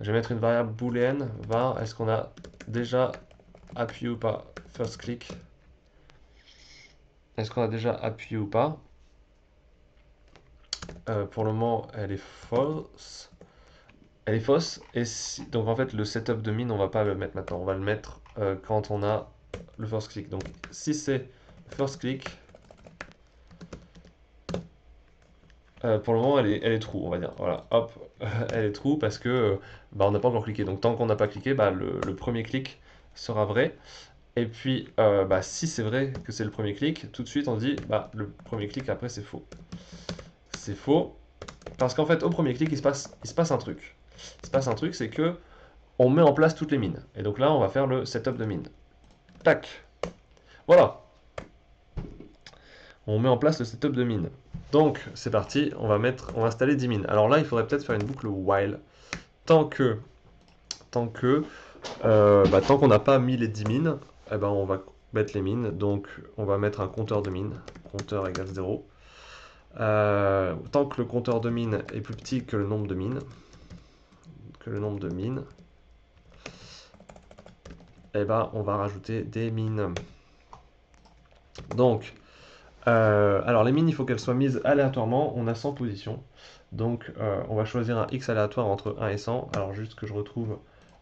Je vais mettre une variable booléenne, var, est-ce qu'on a déjà appuyé ou pas? First click. Est-ce qu'on a déjà appuyé ou pas? Pour le moment, elle est fausse. Elle est fausse. Donc en fait, le setup de mine, on va pas le mettre maintenant. On va le mettre quand on a le first click. Donc si c'est first click, pour le moment, elle est true, on va dire. Voilà, hop, elle est true parce que bah, on n'a pas encore cliqué. Donc tant qu'on n'a pas cliqué, bah, le premier clic sera vrai. Et puis, bah, si c'est vrai que c'est le premier clic, tout de suite on dit bah, le premier clic après c'est faux. C'est faux parce qu'en fait au premier clic il se passe un truc. Il se passe un truc, c'est que on met en place toutes les mines. Et donc là on va faire le setup de mine. Tac. Voilà. On met en place le setup de mine. Donc c'est parti, on va installer 10 mines. Alors là il faudrait peut-être faire une boucle while. Tant que, tant qu'on n'a pas mis les 10 mines, eh ben, on va mettre les mines. Donc on va mettre un compteur de mines. Compteur égale 0. Tant que le compteur de mines est plus petit que le nombre de mines, eh ben, on va rajouter des mines. Donc, alors les mines, il faut qu'elles soient mises aléatoirement. On a 100 positions. Donc, on va choisir un x aléatoire entre 1 et 100. Alors, juste que je retrouve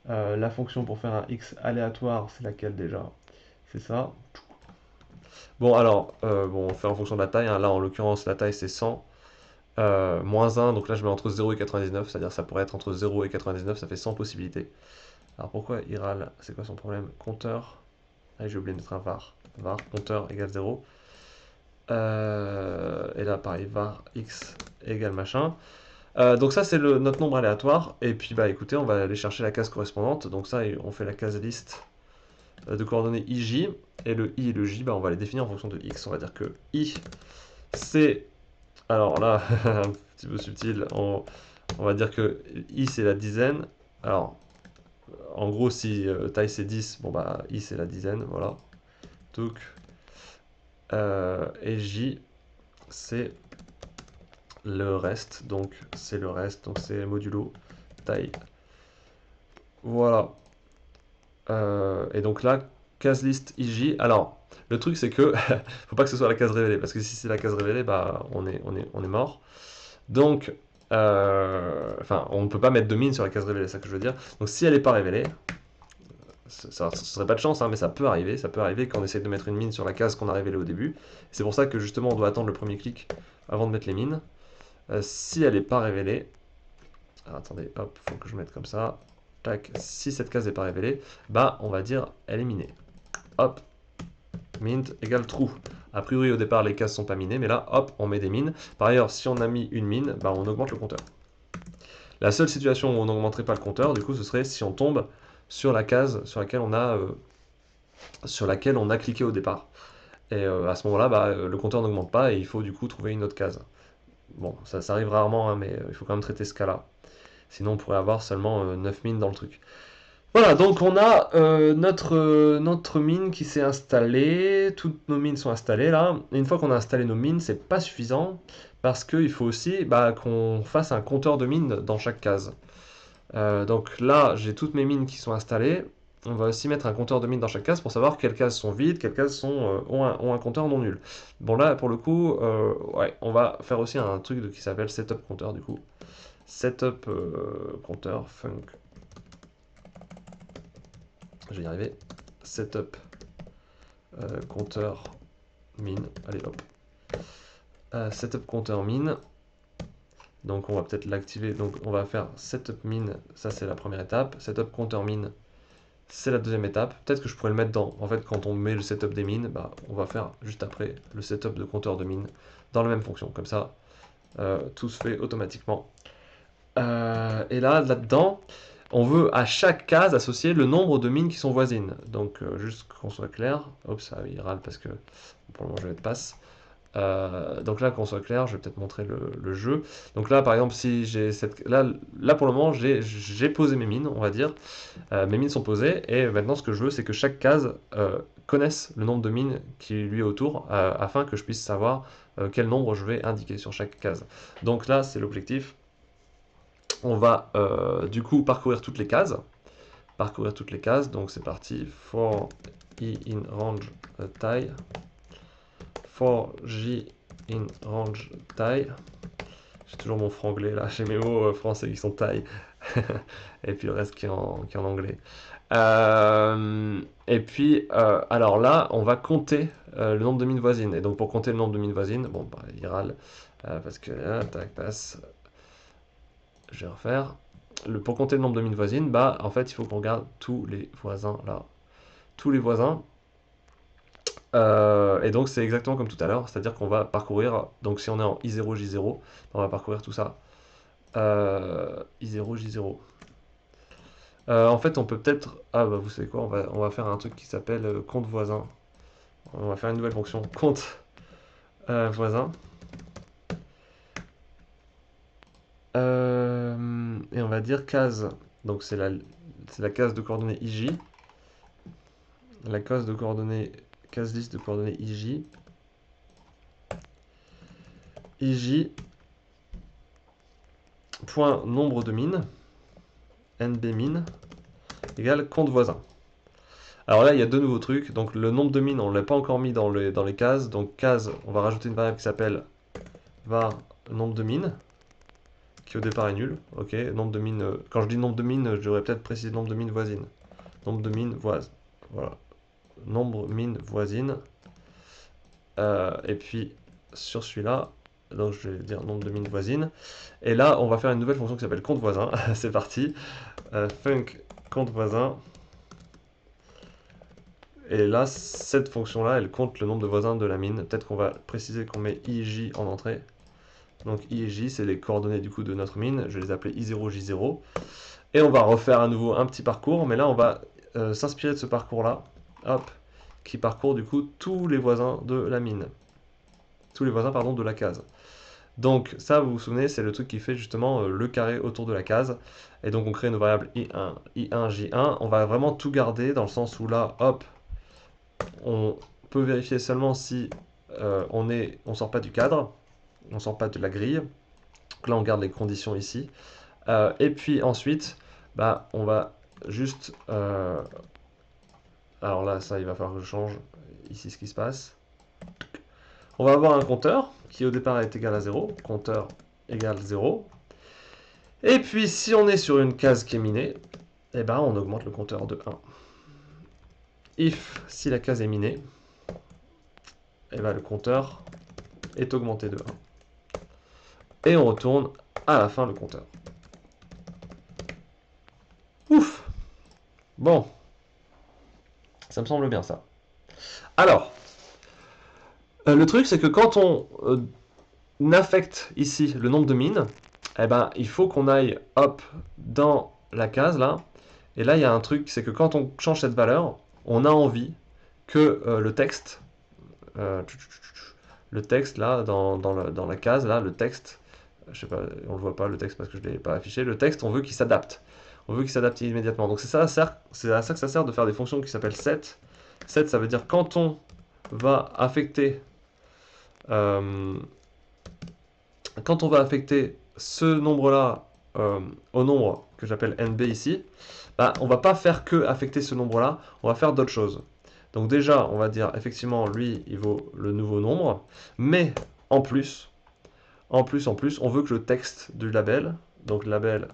la fonction pour faire un x aléatoire, c'est laquelle déjà? C'est ça. Bon, alors, on fait en fonction de la taille, hein. Là, en l'occurrence, la taille, c'est 100. Moins 1, donc là, je mets entre 0 et 99, c'est-à-dire ça pourrait être entre 0 et 99, ça fait 100 possibilités. Alors, pourquoi il râle? C'est quoi son problème? Compteur. Ah, j'ai oublié de mettre un var. Var, compteur égale 0. Et là, pareil, var x égale machin. Donc ça, c'est notre nombre aléatoire. Et puis, bah écoutez, on va aller chercher la case correspondante. Donc ça, on fait la case liste de coordonnées ij. Et le i et le j, bah, on va les définir en fonction de x. On va dire que i, c'est... Alors là, un petit peu subtil, on va dire que i, c'est la dizaine. Alors, en gros, si taille c'est 10, bon bah i, c'est la dizaine, voilà. Donc, et j, c'est le reste, donc c'est le reste, donc c'est modulo taille. Voilà. Et donc là, case list ij. Alors, le truc c'est que faut pas que ce soit la case révélée, parce que si c'est la case révélée, bah on est mort. Donc, enfin, on ne peut pas mettre de mine sur la case révélée, c'est ça que je veux dire. Donc si elle n'est pas révélée, ça serait pas de chance, hein, mais ça peut arriver qu'on essaye de mettre une mine sur la case qu'on a révélée au début. C'est pour ça que justement on doit attendre le premier clic avant de mettre les mines. Si elle n'est pas révélée, alors, attendez, hop, faut que je mette comme ça. Tac, si cette case n'est pas révélée, bah on va dire elle est minée. Hop, mint égale true. A priori au départ les cases sont pas minées, mais là hop, on met des mines. Par ailleurs, si on a mis une mine, bah on augmente le compteur. La seule situation où on n'augmenterait pas le compteur, du coup, ce serait si on tombe sur la case sur laquelle on a cliqué au départ. Et à ce moment-là, bah, le compteur n'augmente pas et il faut du coup trouver une autre case. Bon, ça arrive rarement, hein, mais il faut quand même traiter ce cas-là. Sinon, on pourrait avoir seulement 9 mines dans le truc. Voilà, donc on a notre mine qui s'est installée. Toutes nos mines sont installées là. Et une fois qu'on a installé nos mines, c'est pas suffisant parce qu'il faut aussi bah, qu'on fasse un compteur de mines dans chaque case. Donc là, j'ai toutes mes mines qui sont installées. On va aussi mettre un compteur de mines dans chaque case pour savoir quelles cases sont vides, quelles cases ont un compteur non nul. Bon là, pour le coup, ouais, on va faire aussi un truc qui s'appelle setup compteur du coup. Setup compteur func. Je vais y arriver. Setup compteur mine. Allez hop. Setup compteur mine. Donc on va peut-être l'activer. Donc on va faire setup mine. Ça c'est la première étape. Setup compteur mine. C'est la deuxième étape. Peut-être que je pourrais le mettre dans. En fait, quand on met le setup des mines, bah, on va faire juste après le setup de compteur de mine dans la même fonction. Comme ça, tout se fait automatiquement. Et là-dedans, on veut à chaque case associer le nombre de mines qui sont voisines. Donc, juste qu'on soit clair. Oups, ah oui, il râle parce que pour le moment, je vais être passe. Donc là, qu'on soit clair, je vais peut-être montrer le jeu. Donc là, par exemple, si j'ai cette... Là, pour le moment, j'ai posé mes mines, on va dire. Mes mines sont posées, et maintenant, ce que je veux, c'est que chaque case connaisse le nombre de mines qui lui est autour, afin que je puisse savoir quel nombre je vais indiquer sur chaque case. Donc là, c'est l'objectif. On va du coup parcourir toutes les cases. Donc c'est parti. For i in range taille. For j in range taille. J'ai toujours mon franglais là, j'ai mes mots français qui sont taille. Et puis le reste qui est en anglais. Et puis, alors là, on va compter le nombre de mines voisines. Et donc pour compter le nombre de mines voisines, bon, bah, il râle. Parce que là, tac, passe. Je vais refaire. Pour compter le nombre de mines voisines, bah, en fait, il faut qu'on regarde tous les voisins là. Tous les voisins. Et donc c'est exactement comme tout à l'heure, c'est-à-dire qu'on va parcourir, donc si on est en I0, J0, on va parcourir tout ça. I0, J0. En fait, on peut peut-être... Ah bah vous savez quoi, on va faire un truc qui s'appelle compte voisin. On va faire une nouvelle fonction, compte voisin. Et on va dire case. Donc c'est la case de coordonnées IJ. La case de coordonnées... Case liste de coordonnées IJ. IJ. Point nombre de mines. NB mine égale compte voisin. Alors là, il y a deux nouveaux trucs. Donc le nombre de mines, on ne l'a pas encore mis dans les cases. Donc case, on va rajouter une variable qui s'appelle var nombre de mines, qui au départ est nul. Ok, nombre de mines. Quand je dis nombre de mines, je devrais peut-être préciser nombre de mines voisines. Nombre de mines voisines. Voilà. Nombre mines voisines. Et puis sur celui-là, donc je vais dire nombre de mines voisines. Et là, on va faire une nouvelle fonction qui s'appelle compte voisin. C'est parti. Func compte voisin. Et là, cette fonction-là, elle compte le nombre de voisins de la mine. Peut-être qu'on va préciser qu'on met IJ en entrée. Donc I et J, c'est les coordonnées du coup de notre mine. Je vais les appeler I0, J0. Et on va refaire à nouveau un petit parcours. Mais là, on va s'inspirer de ce parcours-là. Hop. Qui parcourt du coup tous les voisins de la mine. Tous les voisins, pardon, de la case. Donc ça, vous vous souvenez, c'est le truc qui fait justement le carré autour de la case. Et donc on crée une variable I1, I1, J1. On va vraiment tout garder dans le sens où là, hop, on peut vérifier seulement si on sort pas du cadre, on sort pas de la grille. Donc là, on garde les conditions ici. Et puis ensuite, bah, on va juste... alors là, ça, il va falloir que je change ici ce qui se passe. On va avoir un compteur qui au départ est égal à 0. Compteur égale 0. Et puis, si on est sur une case qui est minée, eh ben, on augmente le compteur de 1. If, si la case est minée, eh ben, le compteur est augmenté de 1. Et on retourne à la fin le compteur. Ouf! Bon, ça me semble bien ça. Alors, le truc c'est que quand on affecte ici le nombre de mines, eh ben, il faut qu'on aille hop dans la case là. Et là, il y a un truc, c'est que quand on change cette valeur, on a envie que le texte là, dans la case là, le texte, je sais pas, on le voit pas le texte parce que je ne l'ai pas affiché, le texte, on veut qu'il s'adapte. On veut qu'il s'adapte immédiatement. Donc c'est à ça que ça sert de faire des fonctions qui s'appellent set. Set, ça veut dire quand on va affecter ce nombre-là au nombre que j'appelle NB ici, bah, on va pas faire que affecter ce nombre-là, on va faire d'autres choses. Donc déjà, on va dire effectivement, lui, il vaut le nouveau nombre, mais en plus, on veut que le texte du label, donc label,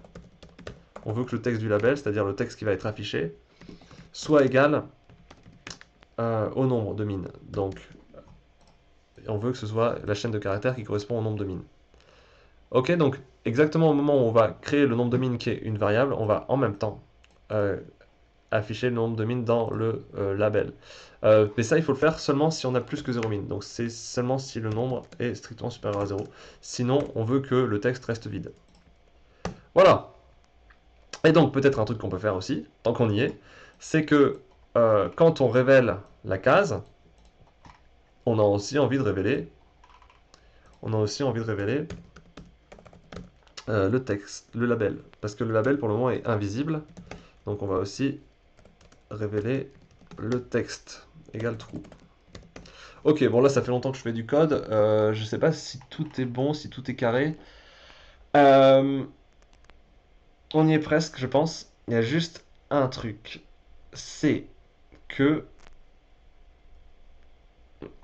on veut que le texte du label, c'est-à-dire le texte qui va être affiché, soit égal au nombre de mines. Donc, on veut que ce soit la chaîne de caractères qui correspond au nombre de mines. Ok, donc exactement au moment où on va créer le nombre de mines qui est une variable, on va en même temps afficher le nombre de mines dans le label. Mais ça, il faut le faire seulement si on a plus que 0 mines. Donc c'est seulement si le nombre est strictement supérieur à 0. Sinon, on veut que le texte reste vide. Voilà. Et donc peut-être un truc qu'on peut faire aussi, tant qu'on y est, c'est que quand on révèle la case, on a aussi envie de révéler le texte, le label. Parce que le label, pour le moment, est invisible. Donc on va aussi révéler le texte égale true. Ok, bon là ça fait longtemps que je fais du code. Je sais pas si tout est bon, si tout est carré. Euh, on y est presque, je pense. Il y a juste un truc. C'est que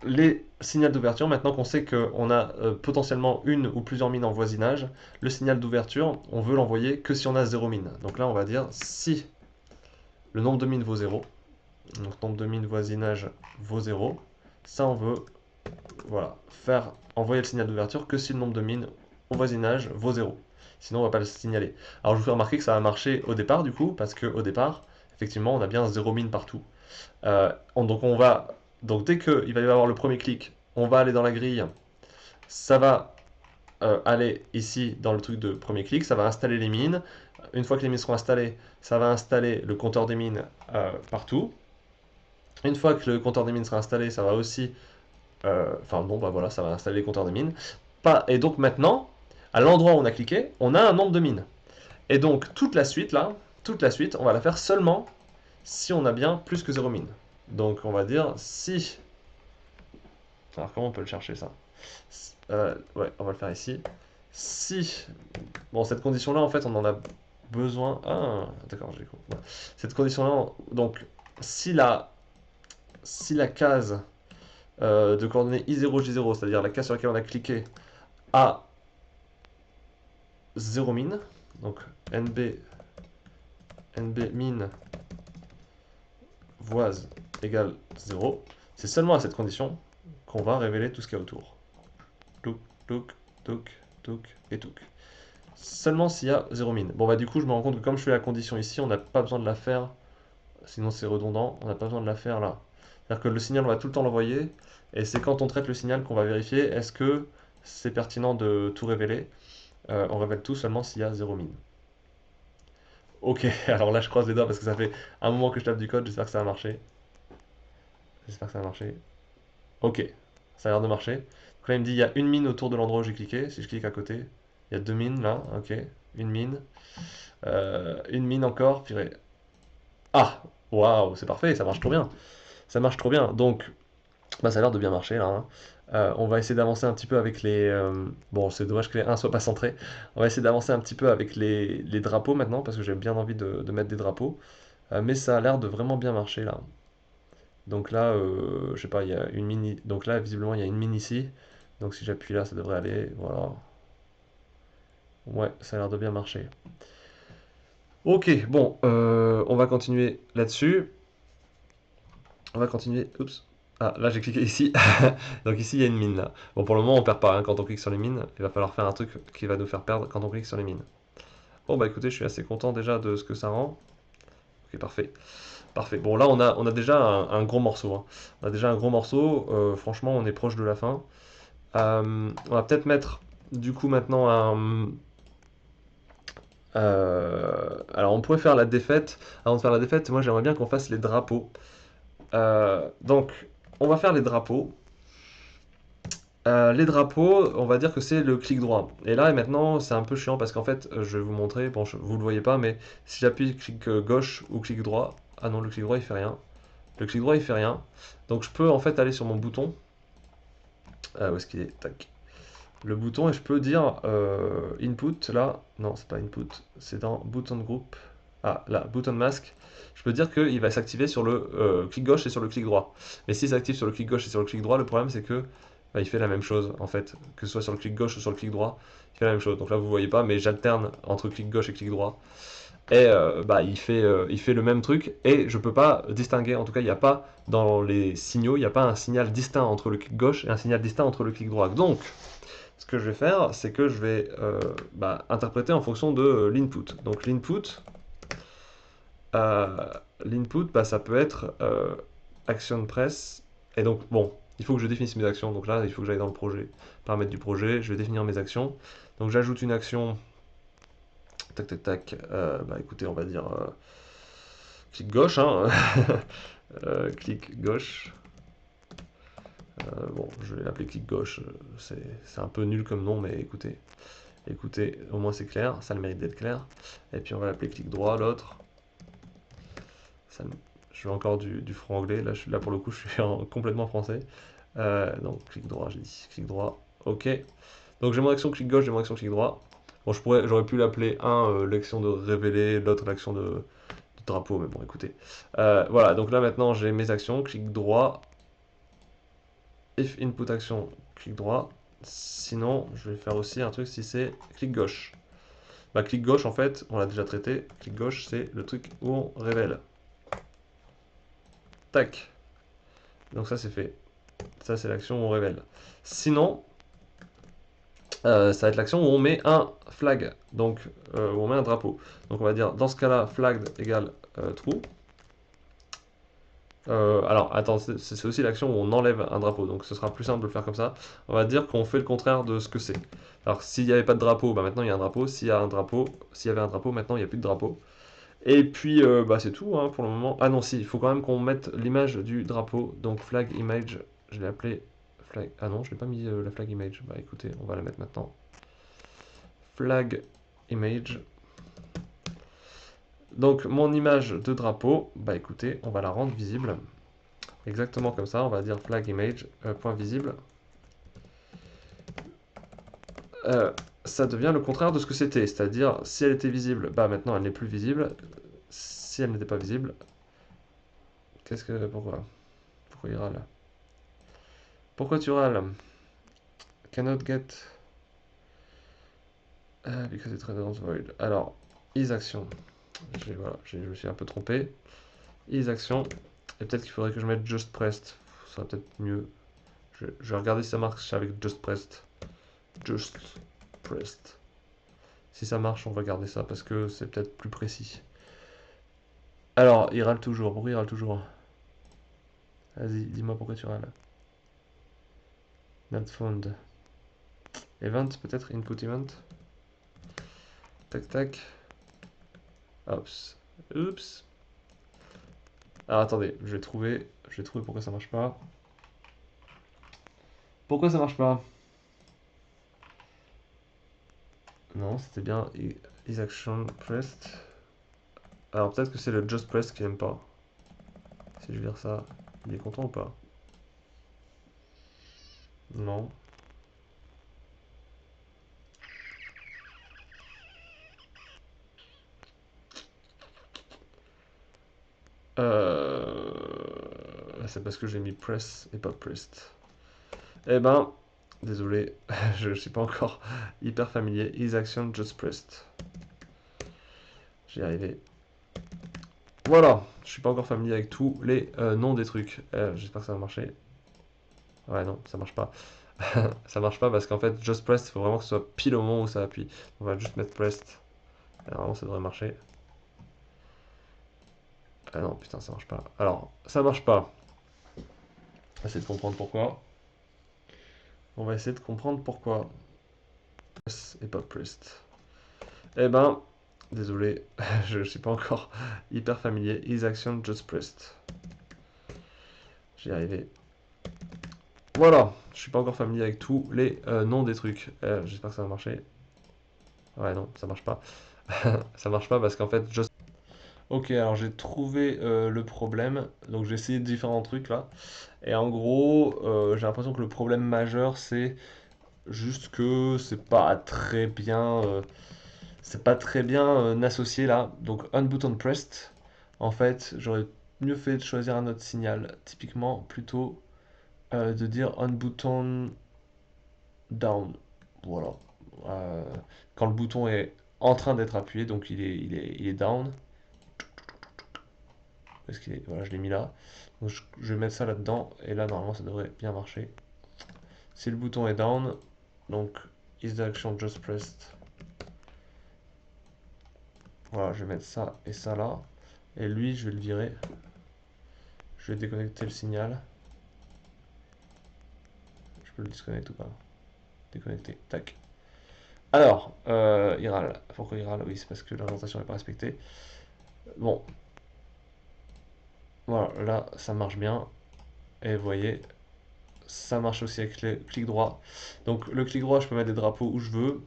les signaux d'ouverture, maintenant qu'on sait qu'on a potentiellement une ou plusieurs mines en voisinage, le signal d'ouverture, on veut l'envoyer que si on a 0 mine. Donc là, on va dire si le nombre de mines vaut 0, donc nombre de mines voisinage vaut 0, ça on veut voilà, faire envoyer le signal d'ouverture que si le nombre de mines au voisinage vaut 0. Sinon, on va pas le signaler. Alors, je vous fais remarquer que ça va marcher au départ, du coup, parce qu'au départ, effectivement, on a bien 0 mine partout. Donc, donc, dès qu'il va y avoir le premier clic, on va aller dans la grille. Ça va aller ici dans le truc de premier clic. Ça va installer les mines. Une fois que les mines seront installées, ça va installer le compteur des mines partout. Une fois que le compteur des mines sera installé, ça va aussi enfin bon, bah voilà, ça va installer les compteurs de mines. Et donc maintenant, à l'endroit où on a cliqué, on a un nombre de mines. Et donc toute la suite là, toute la suite, on va la faire seulement si on a bien plus que 0 mine. Donc on va dire si. Alors comment on peut le chercher ça? Ouais, on va le faire ici. Si. Bon, cette condition-là, en fait, on en a besoin. Ah, d'accord, j'ai compris. Ouais. Cette condition-là, donc si la case de coordonnées I0, J0, c'est-à-dire la case sur laquelle on a cliqué, a 0 mine, donc NB mine voise égale 0, c'est seulement à cette condition qu'on va révéler tout ce qu'il y a autour. Touk, touk, touk, touk et touk. Seulement s'il y a 0 mine. Bon bah du coup je me rends compte que comme je fais la condition ici, on n'a pas besoin de la faire, sinon c'est redondant, on n'a pas besoin de la faire là. C'est-à-dire que le signal on va tout le temps l'envoyer, et c'est quand on traite le signal qu'on va vérifier est-ce que c'est pertinent de tout révéler. On révèle tout seulement s'il y a 0 mine. Ok, alors là je croise les doigts parce que ça fait un moment que je tape du code, j'espère que ça va marcher. J'espère que ça va marcher. Ok, ça a l'air de marcher. Donc là il me dit il y a une mine autour de l'endroit où j'ai cliqué. Si je clique à côté, il y a deux mines là, ok. Une mine. Une mine encore, purée. Ah, waouh, c'est parfait, ça marche trop bien. Ça marche trop bien. Donc, bah, ça a l'air de bien marcher là, hein. On va essayer d'avancer un petit peu avec les. Bon, c'est dommage que les 1 soient pas centrés. On va essayer d'avancer un petit peu avec les drapeaux maintenant parce que j'ai bien envie de mettre des drapeaux. Mais ça a l'air de vraiment bien marcher là. Donc là, je sais pas, il y a une mini. Donc là, visiblement, il y a une mine ici. Donc si j'appuie là, ça devrait aller. Voilà. Ouais, ça a l'air de bien marcher. Ok, bon, on va continuer là-dessus. On va continuer. Oups. Ah, là j'ai cliqué ici. Donc ici il y a une mine là. Bon, pour le moment on perd pas hein, quand on clique sur les mines. Il va falloir faire un truc qui va nous faire perdre quand on clique sur les mines. Bon bah écoutez, je suis assez content déjà de ce que ça rend. Ok, parfait. Parfait. Bon, là, on a déjà un gros morceau, hein. On a déjà un gros morceau. Franchement, on est proche de la fin. On va peut-être mettre, du coup, maintenant un. Alors, on pourrait faire la défaite. Avant de faire la défaite, moi, j'aimerais bien qu'on fasse les drapeaux. Donc, on va faire les drapeaux. Les drapeaux, on va dire que c'est le clic droit. Et là, et maintenant, c'est un peu chiant parce qu'en fait, je vais vous montrer. Bon, vous le voyez pas, mais si j'appuie clic gauche ou clic droit. Ah non, le clic droit, il fait rien. Le clic droit il fait rien. Donc je peux en fait aller sur mon bouton. Où est-ce qu'il est? Tac. Le bouton et je peux dire input là. Non, c'est pas input. C'est dans button group. Ah là, button mask. Je peux dire qu'il va s'activer sur le clic gauche et sur le clic droit. Mais s'il s'active sur le clic gauche et sur le clic droit, le problème c'est que bah, il fait la même chose en fait. Que ce soit sur le clic gauche ou sur le clic droit, il fait la même chose. Donc là vous voyez pas, mais j'alterne entre clic gauche et clic droit. Et bah, il fait le même truc et je peux pas distinguer, en tout cas il n'y a pas dans les signaux, il n'y a pas un signal distinct entre le clic gauche et un signal distinct entre le clic droit. Donc ce que je vais faire, c'est que je vais bah, interpréter en fonction de l'input. Donc euh, l'input bah, ça peut être action press, et donc bon, il faut que je définisse mes actions, donc là il faut que j'aille dans le projet, paramètres du projet, je vais définir mes actions. Donc j'ajoute une action, tac tac tac, bah écoutez on va dire clic gauche, hein. Clic gauche. Bon, je vais l'appeler clic gauche. C'est un peu nul comme nom, mais écoutez, au moins c'est clair. Ça a le mérite d'être clair. Et puis on va l'appeler clic droit, l'autre. Je veux encore du franc anglais. Là pour le coup, je suis complètement français. Donc clic droit, j'ai dit. Clic droit. Ok. Donc j'ai mon action clic gauche, j'ai mon action clic droit. Bon, j'aurais pu l'appeler l'action de révéler, l'autre l'action de drapeau, mais bon, écoutez. Voilà, donc là maintenant j'ai mes actions, clic droit, if input action, clic droit. Sinon, je vais faire aussi un truc si c'est clic gauche. Bah, clic gauche, en fait, on l'a déjà traité. Clic gauche, c'est le truc où on révèle. Tac. Donc ça, c'est fait. Ça, c'est l'action où on révèle. Sinon, ça va être l'action où on met un flag, donc où on met un drapeau. Donc on va dire, dans ce cas-là, flagged égale true. Alors, attends, c'est aussi l'action où on enlève un drapeau, donc ce sera plus simple de le faire comme ça. On va dire qu'on fait le contraire de ce que c'est. Alors, s'il n'y avait pas de drapeau, bah maintenant il y a un drapeau. S'il y a un drapeau, s'il y avait un drapeau, maintenant il n'y a plus de drapeau. Et puis, bah c'est tout hein, pour le moment. Ah non, si, il faut quand même qu'on mette l'image du drapeau. Donc, flag image, je l'ai appelé flag. Ah non, je n'ai pas mis la flag image. Bah écoutez, on va la mettre maintenant. Flag image. Donc, mon image de drapeau, bah écoutez, on va la rendre visible. Exactement comme ça, on va dire flag image, point visible. Ça devient le contraire de ce que c'était, c'est-à-dire si elle était visible, bah maintenant elle n'est plus visible. Si elle n'était pas visible, pourquoi il râle? Pourquoi tu râles? Cannot get because it returns void. Alors, is action. Voilà, je me suis un peu trompé. Is action. Et peut-être qu'il faudrait que je mette just pressed. Ça sera peut-être mieux. Je vais regarder si ça marche avec just pressed. Just pressed. Si ça marche, on va garder ça parce que c'est peut-être plus précis. Alors, il râle toujours. Pourquoi il râle toujours? Vas-y, dis-moi pourquoi tu râles. Not found. Event, peut-être? Input event? Tac, tac. Oups. Oups. Alors, attendez, je vais trouver pourquoi ça marche pas. Pourquoi ça marche pas? Non, c'était bien is action pressed. Alors, peut-être que c'est le just pressed qui aime pas. Si je vire ça, il est content ou pas? Non. C'est parce que j'ai mis press et pas pressed. Eh ben, désolé, je suis pas encore hyper familier. Is action just pressed. J'y arrivé. Voilà, je suis pas encore familier avec tous les noms des trucs. J'espère que ça va marcher. Ouais, non, ça marche pas. Ça marche pas parce qu'en fait, just pressed, il faut vraiment que ce soit pile au moment où ça appuie. On va juste mettre pressed. Alors, ça devrait marcher. Ah non, putain, ça marche pas. Alors, ça marche pas. On va essayer de comprendre pourquoi. On va essayer de comprendre pourquoi. Press et pas pressed. Eh ben, désolé, je suis pas encore hyper familier. Is action just pressed. J'y arrivé. Voilà, je suis pas encore familier avec tous les noms des trucs. J'espère que ça va marcher. Ouais, non, ça marche pas. Ça marche pas parce qu'en fait, just... Ok, alors j'ai trouvé le problème. Donc j'ai essayé différents trucs là. Et en gros, j'ai l'impression que le problème majeur, c'est juste que c'est pas très bien associé là. Donc unbutton pressed. En fait, j'aurais mieux fait de choisir un autre signal. Typiquement, plutôt de dire unbutton down. Voilà. Euh, Quand le bouton est en train d'être appuyé, donc il est down. Parce qu'il est, voilà, je l'ai mis là. Donc je vais mettre ça là-dedans. Et là, normalement, ça devrait bien marcher. Si le bouton est down, donc is the action just pressed. Voilà, je vais mettre ça et ça là. Et lui, je vais le virer. Je vais déconnecter le signal. Je peux le disconnecter ou pas? Déconnecter. Tac. Alors, il râle. Pourquoi il râle? Oui, c'est parce que l'orientation n'est pas respectée. Bon, voilà, là, ça marche bien. Et vous voyez, ça marche aussi avec le clic droit. Donc, le clic droit, je peux mettre des drapeaux où je veux.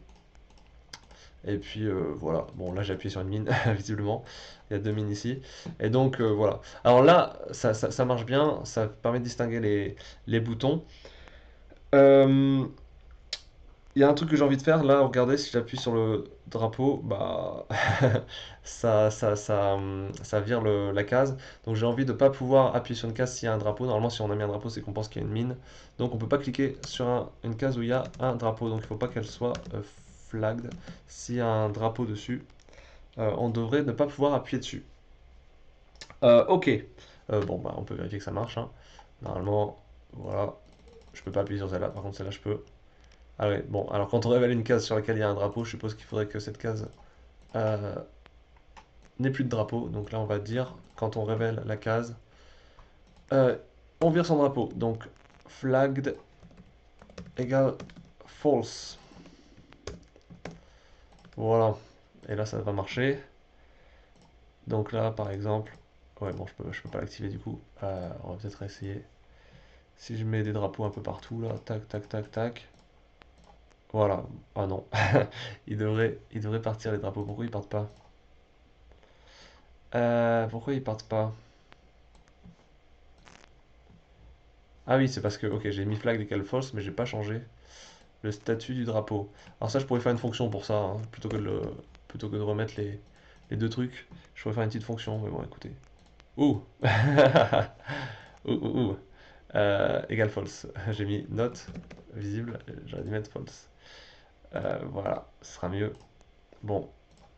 Et puis voilà, bon là j'ai appuyé sur une mine, visiblement, il y a deux mines ici. Et donc voilà. Alors là, ça marche bien, ça permet de distinguer les boutons. Euh, Il y a un truc que j'ai envie de faire, là, regardez, si j'appuie sur le drapeau, bah ça vire la case. Donc j'ai envie de ne pas pouvoir appuyer sur une case s'il y a un drapeau. Normalement, si on a mis un drapeau, c'est qu'on pense qu'il y a une mine. Donc on peut pas cliquer sur une case où il y a un drapeau. Donc il faut pas qu'elle soit flagged. S'il y a un drapeau dessus, on devrait ne pas pouvoir appuyer dessus. Ok. Bon, bah on peut vérifier que ça marche, hein. Normalement, voilà. Je peux pas appuyer sur celle-là, par contre celle-là je peux. Ah ouais, bon, alors quand on révèle une case sur laquelle il y a un drapeau, je suppose qu'il faudrait que cette case euh, n'ait plus de drapeau. Donc là, on va dire, quand on révèle la case, euh, on vire son drapeau. Donc, flagged égale false. Voilà. Et là, ça va marcher. Donc là, par exemple, ouais, bon, je peux pas l'activer du coup. On va peut-être essayer. Si je mets des drapeaux un peu partout, là, tac, tac, tac, tac. Voilà. Ah non. Il devrait partir les drapeaux. Pourquoi ils partent pas? Pourquoi ils partent pas? Ah oui, c'est parce que, ok, j'ai mis flag égale false, mais j'ai pas changé le statut du drapeau. Alors ça, je pourrais faire une fonction pour ça, hein, plutôt que de remettre les deux trucs. Je pourrais faire une petite fonction, mais bon, écoutez. Ouh! Ouh, ouh, ouh. Égal false. J'ai mis not visible, j'aurais dû mettre false. Voilà, ce sera mieux. Bon,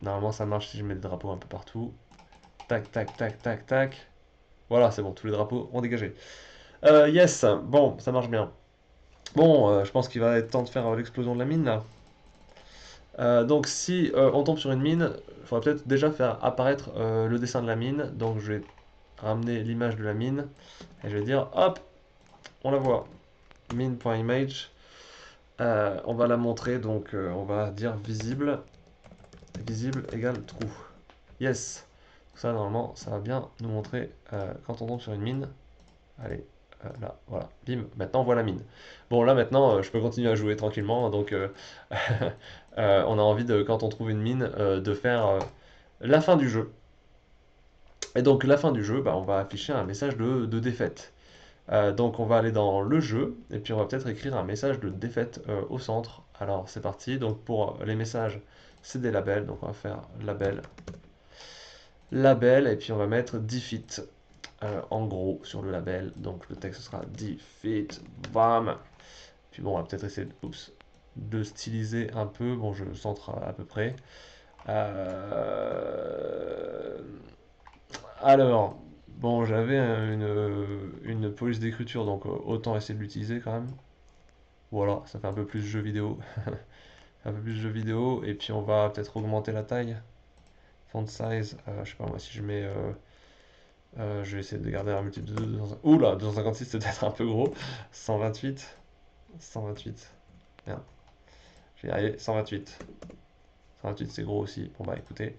normalement ça marche si je mets des drapeaux un peu partout. Tac, tac, tac, tac, tac. Voilà, c'est bon, tous les drapeaux ont dégagé. Yes, bon, ça marche bien. Bon, je pense qu'il va être temps de faire l'explosion de la mine là. Donc si on tombe sur une mine, il faudra peut-être déjà faire apparaître le dessin de la mine. Donc je vais ramener l'image de la mine et je vais dire hop, on la voit. Mine.image. On va la montrer, donc on va dire visible. Visible égale true. Yes. Ça normalement ça va bien nous montrer quand on tombe sur une mine. Allez, là, voilà, bim, maintenant on voit la mine. Bon, là maintenant, je peux continuer à jouer tranquillement, donc on a envie de, quand on trouve une mine, de faire la fin du jeu. Et donc la fin du jeu, bah, on va afficher un message de défaite. Donc on va aller dans le jeu, et puis on va peut-être écrire un message de défaite au centre. Alors c'est parti, donc pour les messages, c'est des labels, donc on va faire label, label, et puis on va mettre defeat. En gros sur le label. Donc le texte sera defeat, bam. Puis bon, on va peut-être essayer de styliser un peu. Bon, je centre à peu près. Euh, alors, bon, j'avais une police d'écriture, donc autant essayer de l'utiliser quand même. Voilà, ça fait un peu plus jeu vidéo. Un peu plus jeu vidéo. Et puis on va peut-être augmenter la taille. Font size, je sais pas moi, si je mets je vais essayer de garder un multiple de 2. Oula, 256 c'est peut-être un peu gros. 128. 128. Merde. Je vais y arriver. 128. 128 c'est gros aussi. Bon bah écoutez.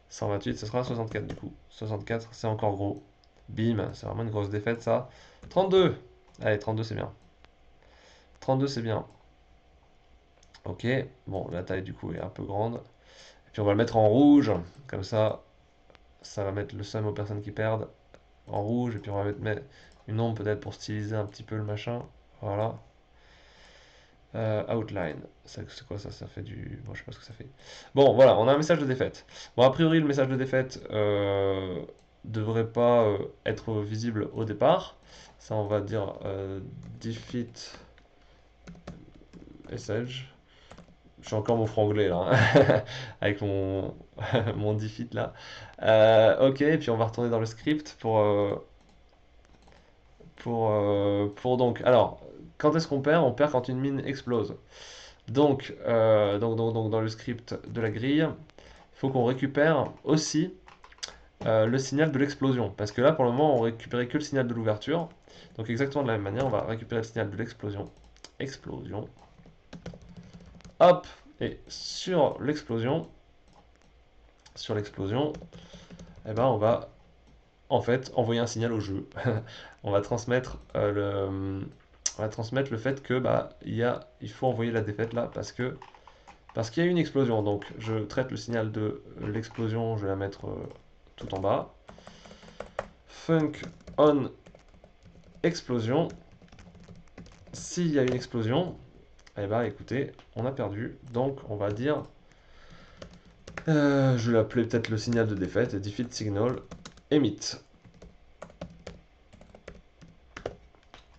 128 ce sera 64 du coup. 64 c'est encore gros. Bim, c'est vraiment une grosse défaite ça. 32. Allez, 32 c'est bien. 32 c'est bien. Ok. Bon, la taille du coup est un peu grande. Et puis on va le mettre en rouge. Comme ça va mettre le seum aux personnes qui perdent. En rouge. Et puis on va mettre une ombre peut-être pour styliser un petit peu le machin. Voilà. Outline. C'est quoi ça? Ça fait du. Bon, je sais pas ce que ça fait. Bon, voilà, on a un message de défaite. Bon, a priori, le message de défaite devrait pas être visible au départ. Ça, on va dire defeat message. Je suis encore mon franglais là, hein, avec mon defeat là. Ok, et puis on va retourner dans le script pour donc. Alors, quand est-ce qu'on perd? On perd quand une mine explose. Donc, dans le script de la grille, il faut qu'on récupère aussi le signal de l'explosion. Parce que là, pour le moment, on récupérait que le signal de l'ouverture. Donc exactement de la même manière, on va récupérer le signal de l'explosion. Explosion. Hop! Et sur l'explosion, eh ben, on va en fait envoyer un signal au jeu. On va transmettre on va transmettre le fait que bah il faut envoyer la défaite là parce que parce qu'il y a une explosion. Donc je traite le signal de l'explosion, je vais la mettre tout en bas. Func on explosion. S'il y a une explosion, eh ben écoutez, on a perdu. Donc on va dire, je vais l'appeler peut-être le signal de défaite, defeat signal emit.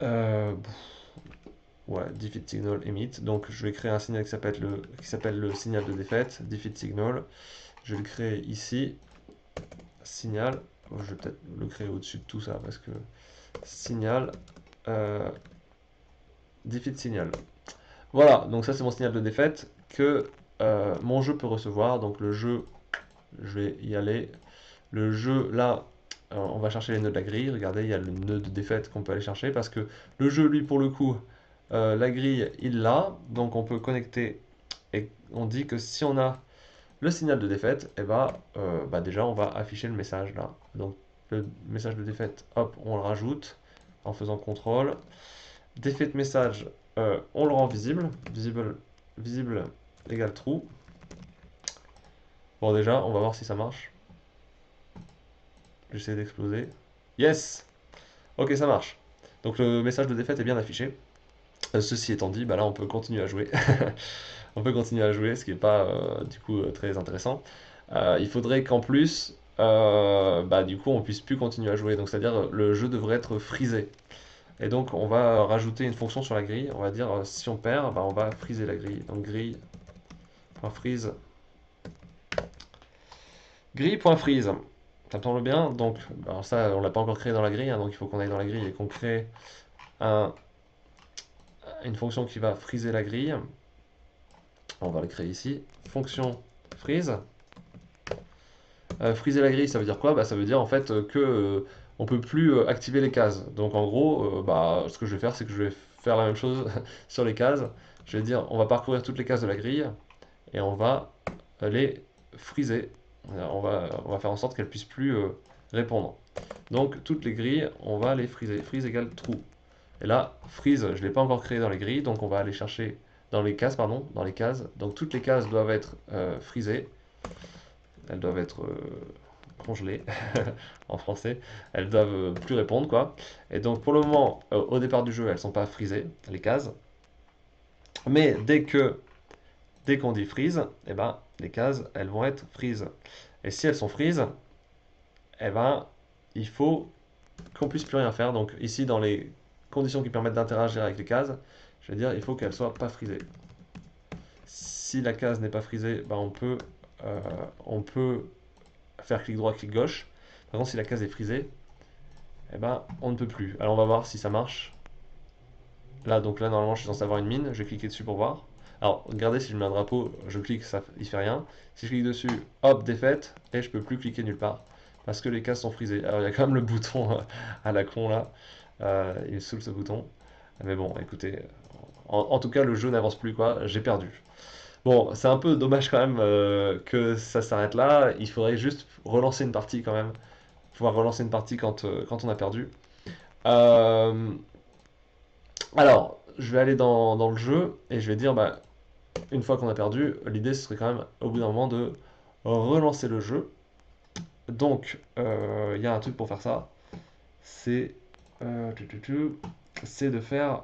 Euh, ouais, defeat signal emit. Donc je vais créer un signal qui s'appelle le signal de défaite, defeat signal. Je vais le créer ici, signal. Je vais peut-être le créer au-dessus de tout ça parce que signal, defeat signal. Voilà, donc ça c'est mon signal de défaite que mon jeu peut recevoir. Donc le jeu, je vais y aller. Le jeu, là, on va chercher les nœuds de la grille. Regardez, il y a le nœud de défaite qu'on peut aller chercher parce que le jeu, lui, pour le coup, la grille, il l'a. Donc on peut connecter et on dit que si on a le signal de défaite, et bah déjà on va afficher le message là. Donc le message de défaite, hop, on le rajoute en faisant CTRL. Défaite message, on le rend visible. Visible égale true. Bon déjà, on va voir si ça marche. J'essaie d'exploser. Yes! Ok, ça marche. Donc le message de défaite est bien affiché. Ceci étant dit, bah là on peut continuer à jouer. On peut continuer à jouer, ce qui n'est pas du coup très intéressant. Il faudrait qu'en plus, bah, du coup, on puisse plus continuer à jouer. Donc c'est-à-dire le jeu devrait être freezé. Et donc on va rajouter une fonction sur la grille. On va dire si on perd, bah, on va freezer la grille. Donc grille.freeze. Grille.freeze. Ça me semble bien. Donc alors ça, on l'a pas encore créé dans la grille, hein, donc il faut qu'on aille dans la grille et qu'on crée un, une fonction qui va freezer la grille. On va le créer ici. Fonction freeze. Freezer la grille, ça veut dire quoi? Bah, ça veut dire en fait que on peut plus activer les cases. Donc en gros, bah, ce que je vais faire, c'est que je vais faire la même chose sur les cases. Je vais dire, on va parcourir toutes les cases de la grille et on va les freezer. On va faire en sorte qu'elles puissent plus répondre. Donc toutes les grilles, on va les freezer. Freeze égale true. Et là, freeze, je ne l'ai pas encore créé dans les grilles, donc on va aller chercher dans les cases, pardon, dans les cases. Donc toutes les cases doivent être freezées. Elles doivent être congelées en français. Elles doivent plus répondre, quoi. Et donc pour le moment, au départ du jeu, elles sont pas freezées, les cases. Mais dès qu'on dit freeze, eh ben, les cases, elles vont être freeze. Et si elles sont freeze, eh ben, il faut qu'on puisse plus rien faire. Donc ici, dans les conditions qui permettent d'interagir avec les cases, je vais dire, il faut qu'elles soient pas freezées. Si la case n'est pas frisée, bah on peut faire clic droit, clic gauche. Par contre, si la case est frisée, eh ben, on ne peut plus. Alors on va voir si ça marche. Là, donc là, normalement, je suis censé avoir une mine. Je vais cliquer dessus pour voir. Alors, regardez, si je mets un drapeau, je clique, ça, il fait rien. Si je clique dessus, hop, défaite, et je peux plus cliquer nulle part. Parce que les cases sont frisées. Alors, il y a quand même le bouton à la con, là. Il saoule ce bouton. Mais bon, écoutez, en tout cas, le jeu n'avance plus, quoi. J'ai perdu. Bon, c'est un peu dommage quand même que ça s'arrête là. Il faudrait juste relancer une partie quand même. Pouvoir relancer une partie quand on a perdu. Euh, alors, je vais aller dans le jeu et je vais dire, bah, une fois qu'on a perdu, l'idée ce serait quand même au bout d'un moment de relancer le jeu. Donc, il y a un truc pour faire ça. C'est c'est de faire...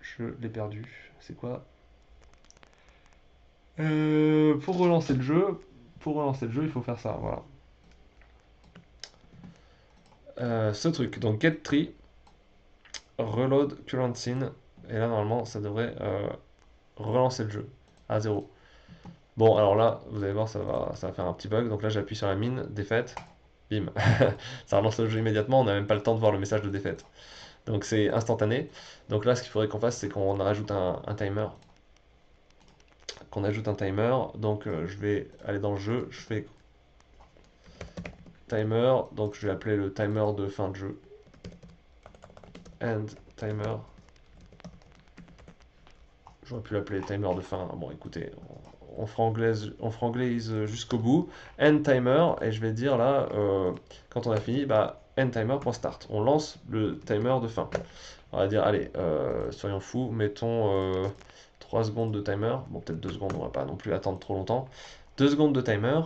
je l'ai perdu. C'est quoi? Pour relancer le jeu, il faut faire ça, voilà. Ce truc, donc get tree, reload current scene, et là normalement ça devrait relancer le jeu à 0. Bon, alors là, vous allez voir, ça va faire un petit bug, donc là j'appuie sur la mine, défaite, bim, ça relance le jeu immédiatement, on n'a même pas le temps de voir le message de défaite. Donc c'est instantané. Donc là, ce qu'il faudrait qu'on fasse, c'est qu'on rajoute un timer. Qu'on ajoute un timer, donc je vais aller dans le jeu, je fais timer, donc je vais appeler le timer de fin de jeu. End timer. J'aurais pu l'appeler timer de fin. Bon, écoutez, on franglaise jusqu'au bout. End timer, et je vais dire là, quand on a fini, bah, end timer.start. On lance le timer de fin. On va dire, allez, soyons fous, mettons 3 secondes de timer. Bon, peut-être 2 secondes, on va pas non plus attendre trop longtemps. 2 secondes de timer.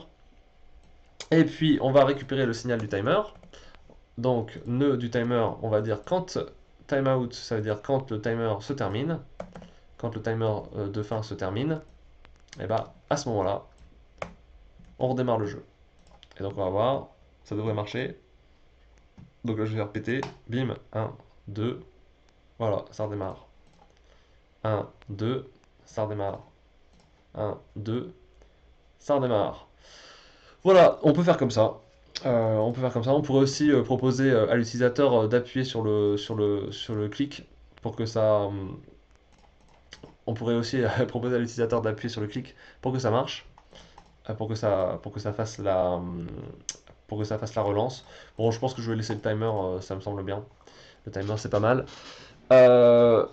Et puis, on va récupérer le signal du timer. Donc, nœud du timer, on va dire quand timeout, ça veut dire quand le timer se termine. Quand le timer de fin se termine, et bah, à ce moment-là, on redémarre le jeu. Et donc, on va voir, ça devrait marcher. Donc là, je vais répéter. Bim, 1, 2. Voilà, ça redémarre. 1, 2, ça redémarre. 1, 2, ça redémarre. Voilà, on peut faire comme ça. On peut faire comme ça. On pourrait aussi proposer à l'utilisateur d'appuyer sur le clic pour que ça. On pourrait aussi proposer à l'utilisateur d'appuyer sur le clic pour que ça marche, pour que ça fasse pour que ça fasse la relance. Bon, je pense que je vais laisser le timer, ça me semble bien. Le timer, c'est pas mal. Euh,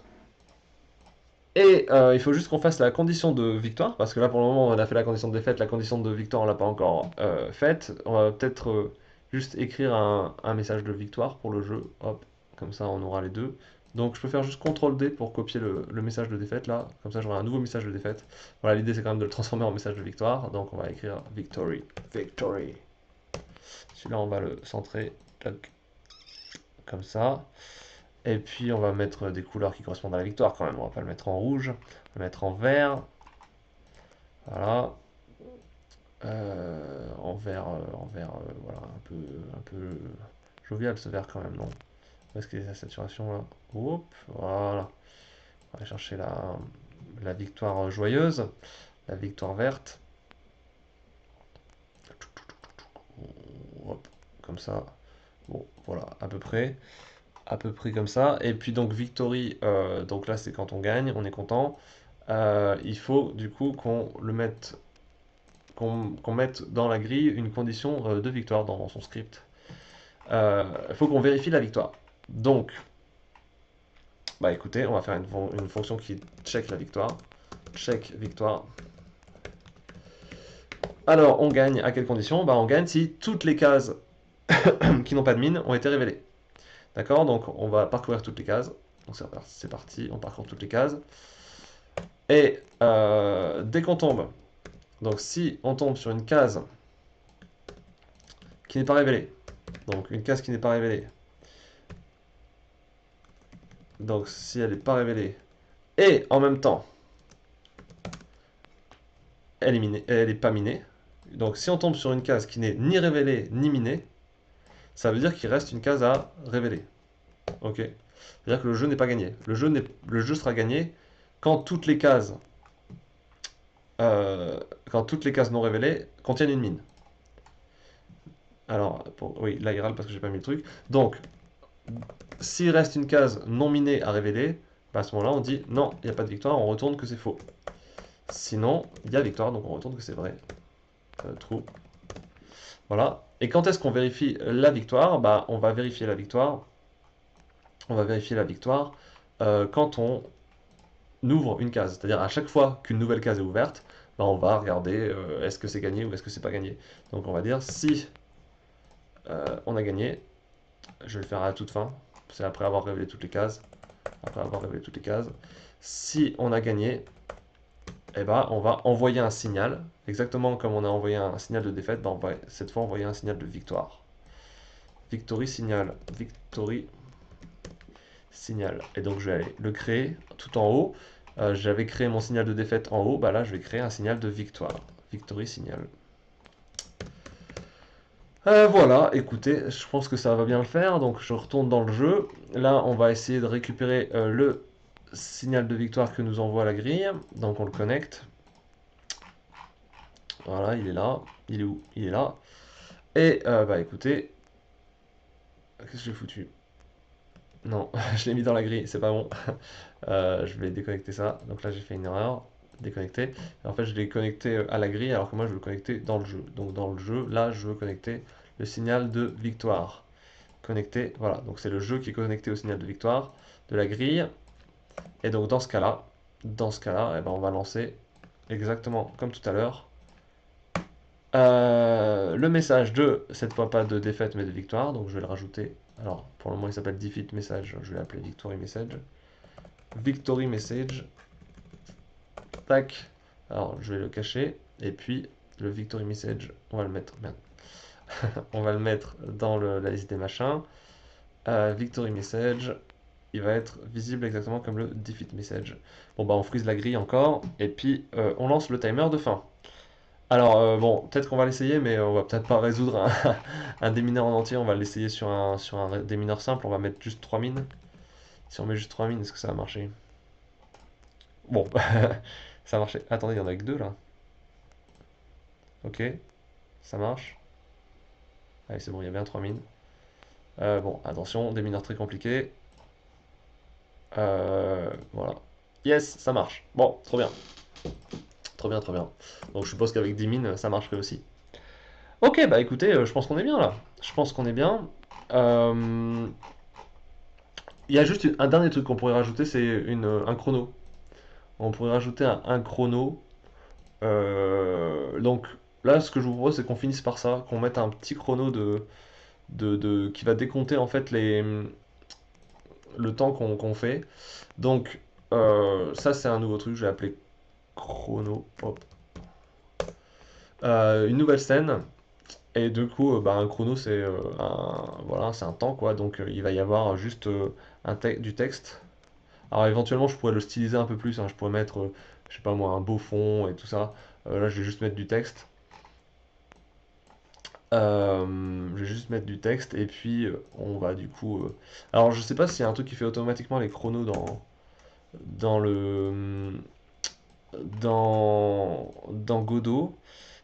il faut juste qu'on fasse la condition de victoire, parce que là pour le moment on a fait la condition de défaite, la condition de victoire on l'a pas encore faite. On va peut-être juste écrire un message de victoire pour le jeu, hop, comme ça on aura les deux. Donc je peux faire juste CTRL D pour copier le message de défaite là, comme ça j'aurai un nouveau message de défaite. Voilà, l'idée c'est quand même de le transformer en message de victoire, donc on va écrire victory, victory. Celui-là on va le centrer, tac, comme ça. Et puis on va mettre des couleurs qui correspondent à la victoire quand même. On va pas le mettre en rouge, on va le mettre en vert. Voilà. En vert, voilà, un peu jovial ce vert quand même, non? Où est-ce qu'il y a la saturation là? Hop, voilà. On va aller chercher la victoire joyeuse, la victoire verte. Hop, comme ça. Bon, voilà, à peu près comme ça. Et puis donc victory, donc là c'est quand on gagne, on est content. Il faut du coup qu'on mette dans la grille une condition de victoire dans son script. Il faut qu'on vérifie la victoire. Donc, bah écoutez, on va faire une fonction qui check la victoire. Check victoire. Alors, on gagne à quelles conditions? Bah, on gagne si toutes les cases qui n'ont pas de mine ont été révélées. D'accord? Donc, on va parcourir toutes les cases. Donc, c'est parti, on parcourt toutes les cases. Et dès qu'on tombe, donc si on tombe sur une case qui n'est pas révélée, donc une case qui n'est pas révélée, donc si elle n'est pas révélée, et en même temps, elle est pas minée, donc si on tombe sur une case qui n'est ni révélée ni minée, ça veut dire qu'il reste une case à révéler. Ok? C'est-à-dire que le jeu n'est pas gagné. Le jeu sera gagné quand toutes les cases, quand toutes les cases non révélées contiennent une mine. Alors, oui, là il râle parce que j'ai pas mis le truc. Donc, s'il reste une case non minée à révéler, bah à ce moment-là on dit non, il n'y a pas de victoire, on retourne que c'est faux. Sinon, il y a victoire, donc on retourne que c'est vrai. True. Voilà. Et quand est-ce qu'on vérifie la victoire? Bah, on va vérifier la victoire. On va vérifier la victoire quand on ouvre une case. C'est-à-dire à chaque fois qu'une nouvelle case est ouverte, bah, on va regarder est-ce que c'est gagné ou est-ce que c'est pas gagné. Donc on va dire si on a gagné, je vais le faire à la toute fin, c'est après avoir révélé toutes les cases. Après avoir révélé toutes les cases. Si on a gagné, eh ben, on va envoyer un signal. Exactement comme on a envoyé un signal de défaite, ben, on va cette fois envoyer un signal de victoire. Victory signal. Victory signal. Et donc je vais aller le créer tout en haut. J'avais créé mon signal de défaite en haut. Bah là, je vais créer un signal de victoire. Victory signal. Voilà, écoutez, je pense que ça va bien le faire. Donc je retourne dans le jeu. Là, on va essayer de récupérer le signal de victoire que nous envoie la grille. Donc on le connecte. Voilà, il est là. Il est où? Il est là. Et bah écoutez, qu'est-ce que j'ai foutu? Non, je l'ai mis dans la grille, c'est pas bon. Je vais déconnecter ça. Donc là j'ai fait une erreur. Déconnecter. Et en fait je l'ai connecté à la grille alors que moi je veux le connecter dans le jeu. Donc dans le jeu, là je veux connecter le signal de victoire. Connecté, voilà. Donc c'est le jeu qui est connecté au signal de victoire de la grille. Et donc dans ce cas-là, eh ben, on va lancer exactement comme tout à l'heure. Le message de, cette fois pas de défaite mais de victoire, donc je vais le rajouter. Alors pour le moment il s'appelle defeat message, je vais l'appeler victory message. Victory message. tac. Alors, je vais le cacher. Et puis, le victory message, on va le mettre, merde. On va le mettre dans la liste des machins. Victory message, il va être visible exactement comme le defeat message. Bon, bah, on freeze la grille encore. Et puis, on lance le timer de fin. Alors, bon, peut-être qu'on va l'essayer, mais on va peut-être pas résoudre un démineur en entier. On va l'essayer sur un démineur simple. On va mettre juste 3 mines. Si on met juste 3 mines, est-ce que ça va marcher? Bon, ça a marché. Attendez, il y en a que deux là. Ok, ça marche. Allez, c'est bon, il y a bien 3 mines. Bon, attention, des mineurs très compliqués. Voilà. Yes, ça marche. Bon, trop bien. Trop bien, trop bien. Donc je suppose qu'avec 10 mines, ça marcherait aussi. Ok, bah écoutez, je pense qu'on est bien là. Je pense qu'on est bien. Euh, Il y a juste un dernier truc qu'on pourrait rajouter, c'est un chrono. On pourrait rajouter un chrono. Donc là, ce que je vous propose, c'est qu'on finisse par ça, qu'on mette un petit chrono qui va décompter en fait le temps qu'on fait. Donc ça, c'est un nouveau truc, je vais appeler chrono. Hop. Une nouvelle scène. Et du coup, bah, un chrono, voilà, c'est un temps, quoi. Donc, il va y avoir juste du texte. Alors, éventuellement, je pourrais le styliser un peu plus, hein. Je pourrais mettre, je sais pas moi, un beau fond et tout ça. Là, je vais juste mettre du texte. Je vais juste mettre du texte et puis on va du coup. Alors, je sais pas s'il y a un truc qui fait automatiquement les chronos dans le dans Godot.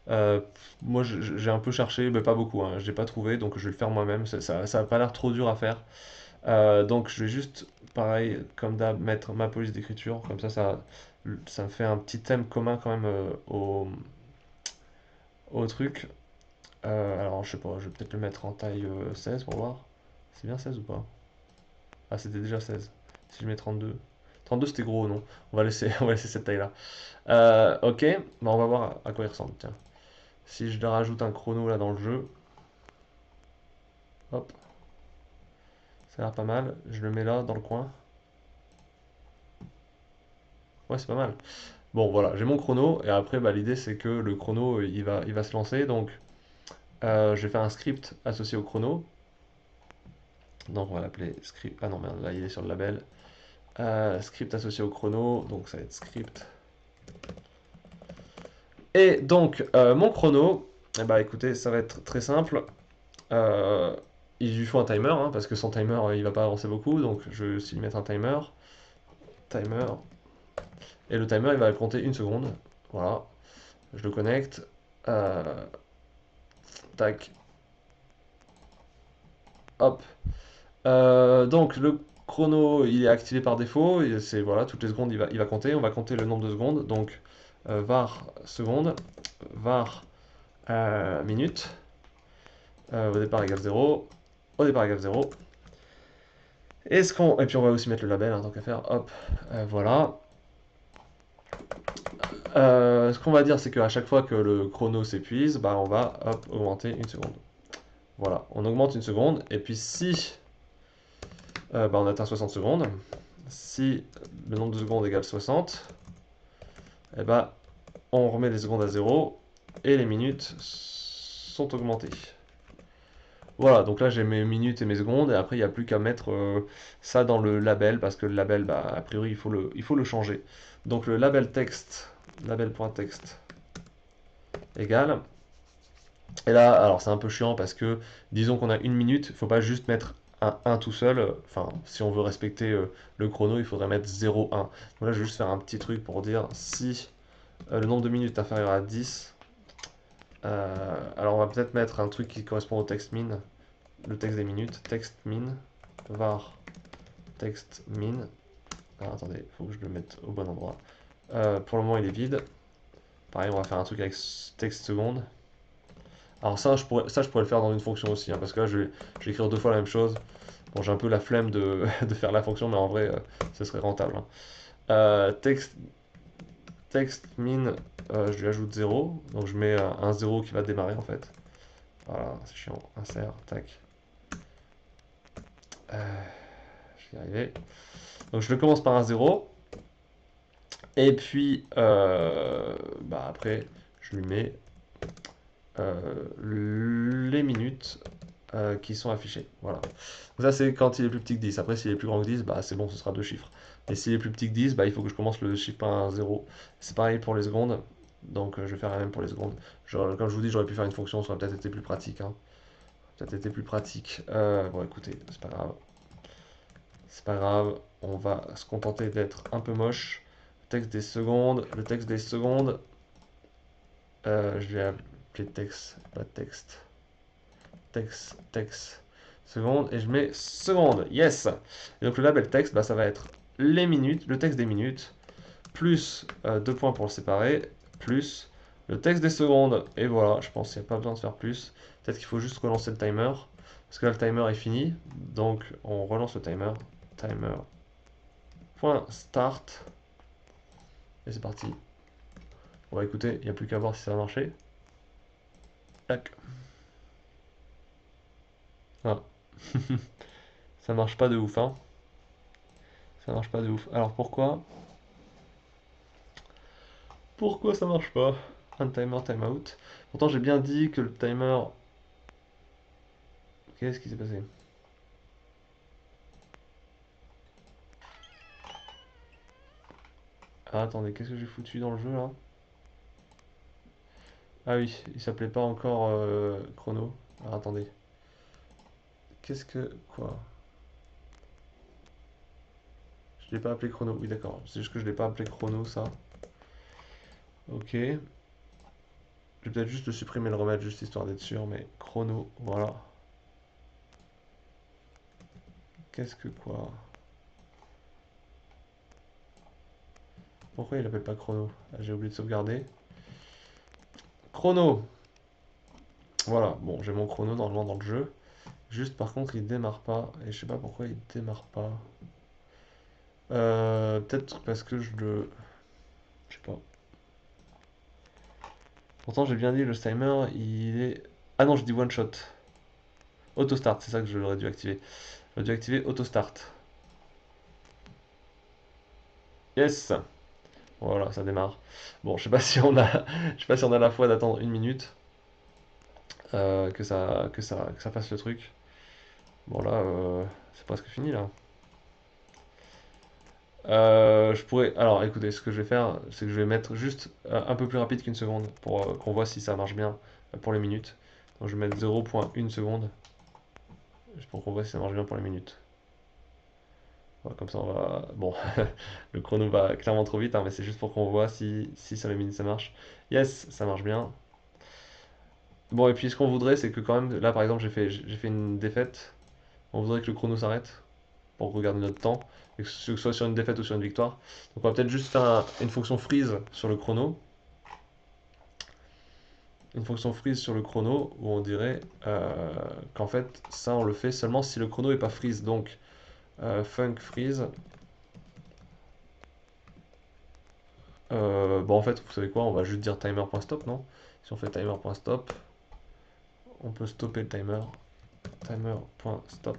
Euh, Moi, j'ai un peu cherché, mais pas beaucoup, hein. J'ai pas trouvé, donc je vais le faire moi-même. Ça a pas l'air trop dur à faire. Donc, je vais juste, pareil, comme d'hab, mettre ma police d'écriture. Comme ça me fait un petit thème commun quand même au truc. Alors, je sais pas, je vais peut-être le mettre en taille 16 pour voir. C'est bien 16 ou pas? Ah, c'était déjà 16. Si je mets 32. 32, c'était gros, non? On va laisser cette taille-là. Ok, bah, on va voir à quoi il ressemble. Tiens. Si je rajoute un chrono là dans le jeu, hop, ça a l'air pas mal. Je le mets là dans le coin. Ouais, c'est pas mal. Bon, voilà, j'ai mon chrono et après, bah, l'idée c'est que le chrono il va se lancer. Donc, je vais faire un script associé au chrono. Donc, on va l'appeler script. Ah non, merde, là il est sur le label. Script associé au chrono. Donc, ça va être script. Et donc, mon chrono, eh bah, écoutez, ça va être très simple. Euh, il lui faut un timer, hein, parce que sans timer, il va pas avancer beaucoup. Donc, je vais aussi lui mettre un timer. Timer. Et le timer, il va compter une seconde. Voilà. Je le connecte. Euh, Tac. Hop. Donc, le chrono, il est activé par défaut. Et c'est, voilà, toutes les secondes, il va compter. On va compter le nombre de secondes. Donc, var seconde, var minute. Au départ égale 0. Au départ égale 0. Et puis, on va aussi mettre le label, hein, tant qu'à faire. Hop. Voilà. Ce qu'on va dire, c'est qu'à chaque fois que le chrono s'épuise, bah, on va hop, augmenter une seconde. Voilà, on augmente une seconde, et puis si bah, on atteint 60 secondes, si le nombre de secondes égale 60, et bah, on remet les secondes à 0, et les minutes sont augmentées. Voilà, donc là j'ai mes minutes et mes secondes, et après il n'y a plus qu'à mettre ça dans le label, parce que le label, bah, a priori, il faut le changer. Donc le label texte, label.text égale. Et là, alors c'est un peu chiant parce que, disons qu'on a une minute, il ne faut pas juste mettre un 1 tout seul. Enfin, si on veut respecter le chrono, il faudrait mettre 0, 1. Donc là, je vais juste faire un petit truc pour dire si le nombre de minutes est inférieur à 10. Alors on va peut-être mettre un truc qui correspond au text min, le texte des minutes, text min, var text min. Alors attendez, il faut que je le mette au bon endroit. Pour le moment, il est vide. Pareil, on va faire un truc avec text seconde. Alors ça, je pourrais le faire dans une fonction aussi, hein, parce que là, je vais écrire deux fois la même chose. Bon, j'ai un peu la flemme de faire la fonction, mais en vrai, ce serait rentable, hein. Text min, je lui ajoute 0, donc je mets un 0 qui va démarrer en fait. Voilà, c'est chiant. Insert, tac. Je vais y arriver. Donc je le commence par un 0, Et puis, bah après, je lui mets les minutes qui sont affichées. Voilà. Donc ça, c'est quand il est plus petit que 10. Après, s'il est plus grand que 10, bah, c'est bon, ce sera deux chiffres. Et s'il est plus petit que 10, bah, il faut que je commence le chiffre par un 0. C'est pareil pour les secondes. Donc, je vais faire la même pour les secondes. Comme je vous dis, j'aurais pu faire une fonction, ça aurait peut-être été plus pratique, hein. Peut-être été plus pratique. Bon, écoutez, c'est pas grave. C'est pas grave. On va se contenter d'être un peu moche. Le texte des secondes. Le texte des secondes. Je vais appeler texte, pas texte. Texte, seconde, et je mets seconde, yes. Et donc le label texte, bah, ça va être les minutes, le texte des minutes, plus deux points pour le séparer, plus le texte des secondes. Et voilà, je pense qu'il n'y a pas besoin de faire plus. Peut-être qu'il faut juste relancer le timer, parce que là le timer est fini, donc on relance le timer, timer, point start, et c'est parti. On va écouter, il n'y a plus qu'à voir si ça va marcher. Tac. Ah. Ça marche pas de ouf, hein. Ça marche pas de ouf. Alors pourquoi? Pourquoi ça marche pas? Un timer, timeout. Pourtant j'ai bien dit que le timer... Qu'est-ce qui s'est passé? Ah attendez, qu'est-ce que j'ai foutu dans le jeu là? Ah oui, il s'appelait pas encore chrono. Alors attendez. Qu'est-ce que... Quoi? Je l'ai pas appelé chrono. Oui d'accord, c'est juste que je l'ai pas appelé chrono ça. Ok. Je vais peut-être juste le supprimer et le remettre juste histoire d'être sûr, mais chrono, voilà. Qu'est-ce que quoi? Pourquoi il appelle pas chrono? Ah, j'ai oublié de sauvegarder. Chrono! Voilà, bon, j'ai mon chrono normalement dans le jeu. Juste par contre, il démarre pas. Et je sais pas pourquoi il démarre pas. Peut-être parce que je le... Je sais pas. Pourtant, j'ai bien dit, le timer, il est... Ah non, je dis one shot. Auto start, c'est ça que j'aurais dû activer. J'aurais dû activer auto start. Yes! Voilà, ça démarre. Bon, je sais pas si on a... je sais pas si on a la foi d'attendre une minute. Que ça fasse le truc. Bon là, c'est presque fini là. Je pourrais. Alors écoutez, ce que je vais faire, c'est que je vais mettre juste un peu plus rapide qu'une seconde pour qu'on voit si ça marche bien pour les minutes. Donc je vais mettre 0,1 seconde juste pour qu'on voit si ça marche bien pour les minutes. Voilà, comme ça on va. Bon, le chrono va clairement trop vite, hein, mais c'est juste pour qu'on voit si sur les minutes ça marche. Yes, ça marche bien. Bon, et puis ce qu'on voudrait, c'est que quand même, là par exemple, j'ai fait une défaite. On voudrait que le chrono s'arrête pour regarder notre temps, et que ce soit sur une défaite ou sur une victoire. Donc on va peut-être juste faire une fonction freeze sur le chrono. Une fonction freeze sur le chrono où on dirait qu'en fait ça on le fait seulement si le chrono est pas freeze. Donc func freeze. Bon en fait vous savez quoi, on va juste dire timer.stop, non? Si on fait timer.stop, on peut stopper le timer. Timer.stop.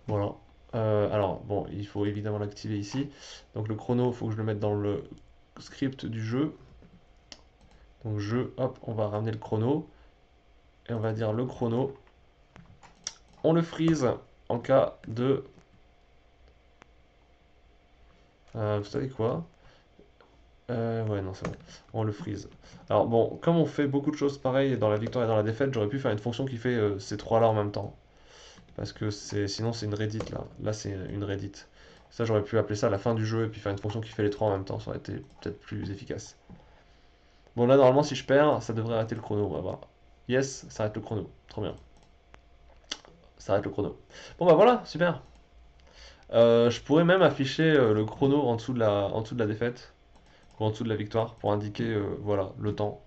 Voilà. Alors bon, il faut évidemment l'activer ici. Donc le chrono, il faut que je le mette dans le script du jeu. Donc jeu, hop, on va ramener le chrono. Et on va dire le chrono. On le freeze en cas de... vous savez quoi? Ouais, non, c'est bon. On le freeze. Alors bon, comme on fait beaucoup de choses pareilles dans la victoire et dans la défaite, j'aurais pu faire une fonction qui fait ces trois-là en même temps. Parce que sinon c'est une Reddit là. Là c'est une Reddit. Ça j'aurais pu appeler ça la fin du jeu et puis faire une fonction qui fait les trois en même temps. Ça aurait été peut-être plus efficace. Bon là normalement si je perds, ça devrait arrêter le chrono. On va voir. Yes, ça arrête le chrono. Trop bien. Ça arrête le chrono. Bon bah voilà, super. Je pourrais même afficher le chrono en dessous de la défaite ou en dessous de la victoire pour indiquer voilà le temps.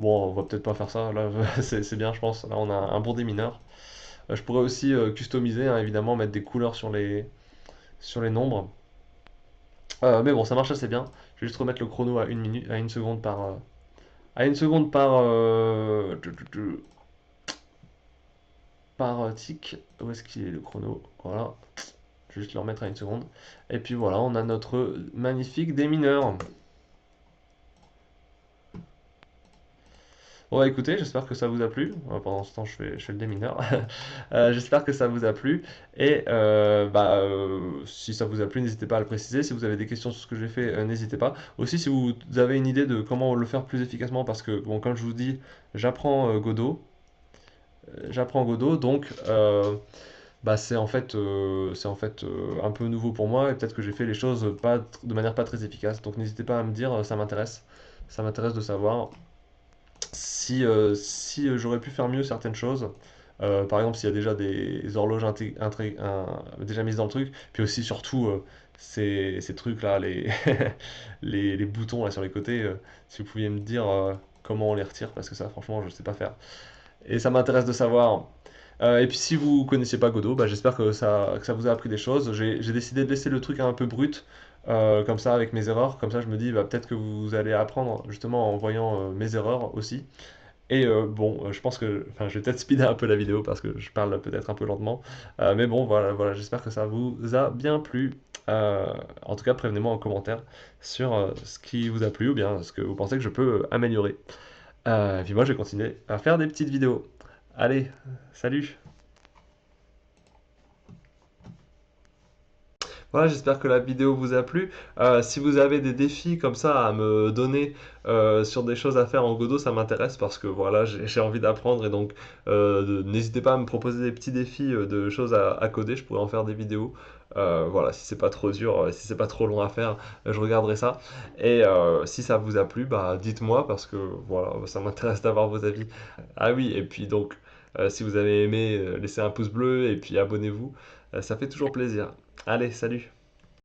Bon, on va peut-être pas faire ça, là c'est bien je pense, là on a un bon démineur. Je pourrais aussi customiser, hein, évidemment, mettre des couleurs sur les nombres. Mais bon, ça marche assez bien. Je vais juste remettre le chrono à une minute, à une seconde par tic. Où est-ce qu'il est le chrono? Voilà. Je vais juste le remettre à une seconde. Et puis voilà, on a notre magnifique démineur. Bon, bah, écoutez, j'espère que ça vous a plu. Pendant ce temps, je fais le démineur. J'espère que ça vous a plu. Et si ça vous a plu, n'hésitez pas à le préciser. Si vous avez des questions sur ce que j'ai fait, n'hésitez pas. Aussi, si vous avez une idée de comment le faire plus efficacement, parce que, bon, comme je vous dis, j'apprends Godot. J'apprends Godot, donc c'est en fait un peu nouveau pour moi et peut-être que j'ai fait les choses pas, de manière pas très efficace. Donc n'hésitez pas à me dire, ça m'intéresse. Ça m'intéresse de savoir si j'aurais pu faire mieux certaines choses. Par exemple, s'il y a déjà des horloges déjà mises dans le truc, puis aussi surtout ces trucs-là, les boutons là sur les côtés, si vous pouviez me dire comment on les retire, parce que ça, franchement, je ne sais pas faire. Et ça m'intéresse de savoir. Et puis si vous connaissiez pas Godot, bah, j'espère que ça vous a appris des choses. J'ai décidé de laisser le truc un peu brut, comme ça, avec mes erreurs. Comme ça, je me dis, bah, peut-être que vous allez apprendre justement en voyant mes erreurs aussi. Et bon, je pense que, enfin, je vais peut-être speeder un peu la vidéo parce que je parle peut-être un peu lentement. Mais bon, voilà, voilà, j'espère que ça vous a bien plu. En tout cas, prévenez-moi en commentaire sur ce qui vous a plu ou bien ce que vous pensez que je peux améliorer. Et puis moi, je vais continuer à faire des petites vidéos. Allez, salut! Voilà, j'espère que la vidéo vous a plu. Si vous avez des défis comme ça à me donner sur des choses à faire en Godot, ça m'intéresse parce que voilà, j'ai envie d'apprendre et donc n'hésitez pas à me proposer des petits défis de choses à coder, je pourrais en faire des vidéos. Voilà, si c'est pas trop dur, si c'est pas trop long à faire, je regarderai ça. Et si ça vous a plu, bah dites-moi parce que voilà, ça m'intéresse d'avoir vos avis. Ah oui, et puis donc, si vous avez aimé, laissez un pouce bleu et puis abonnez-vous, ça fait toujours plaisir. Allez, salut!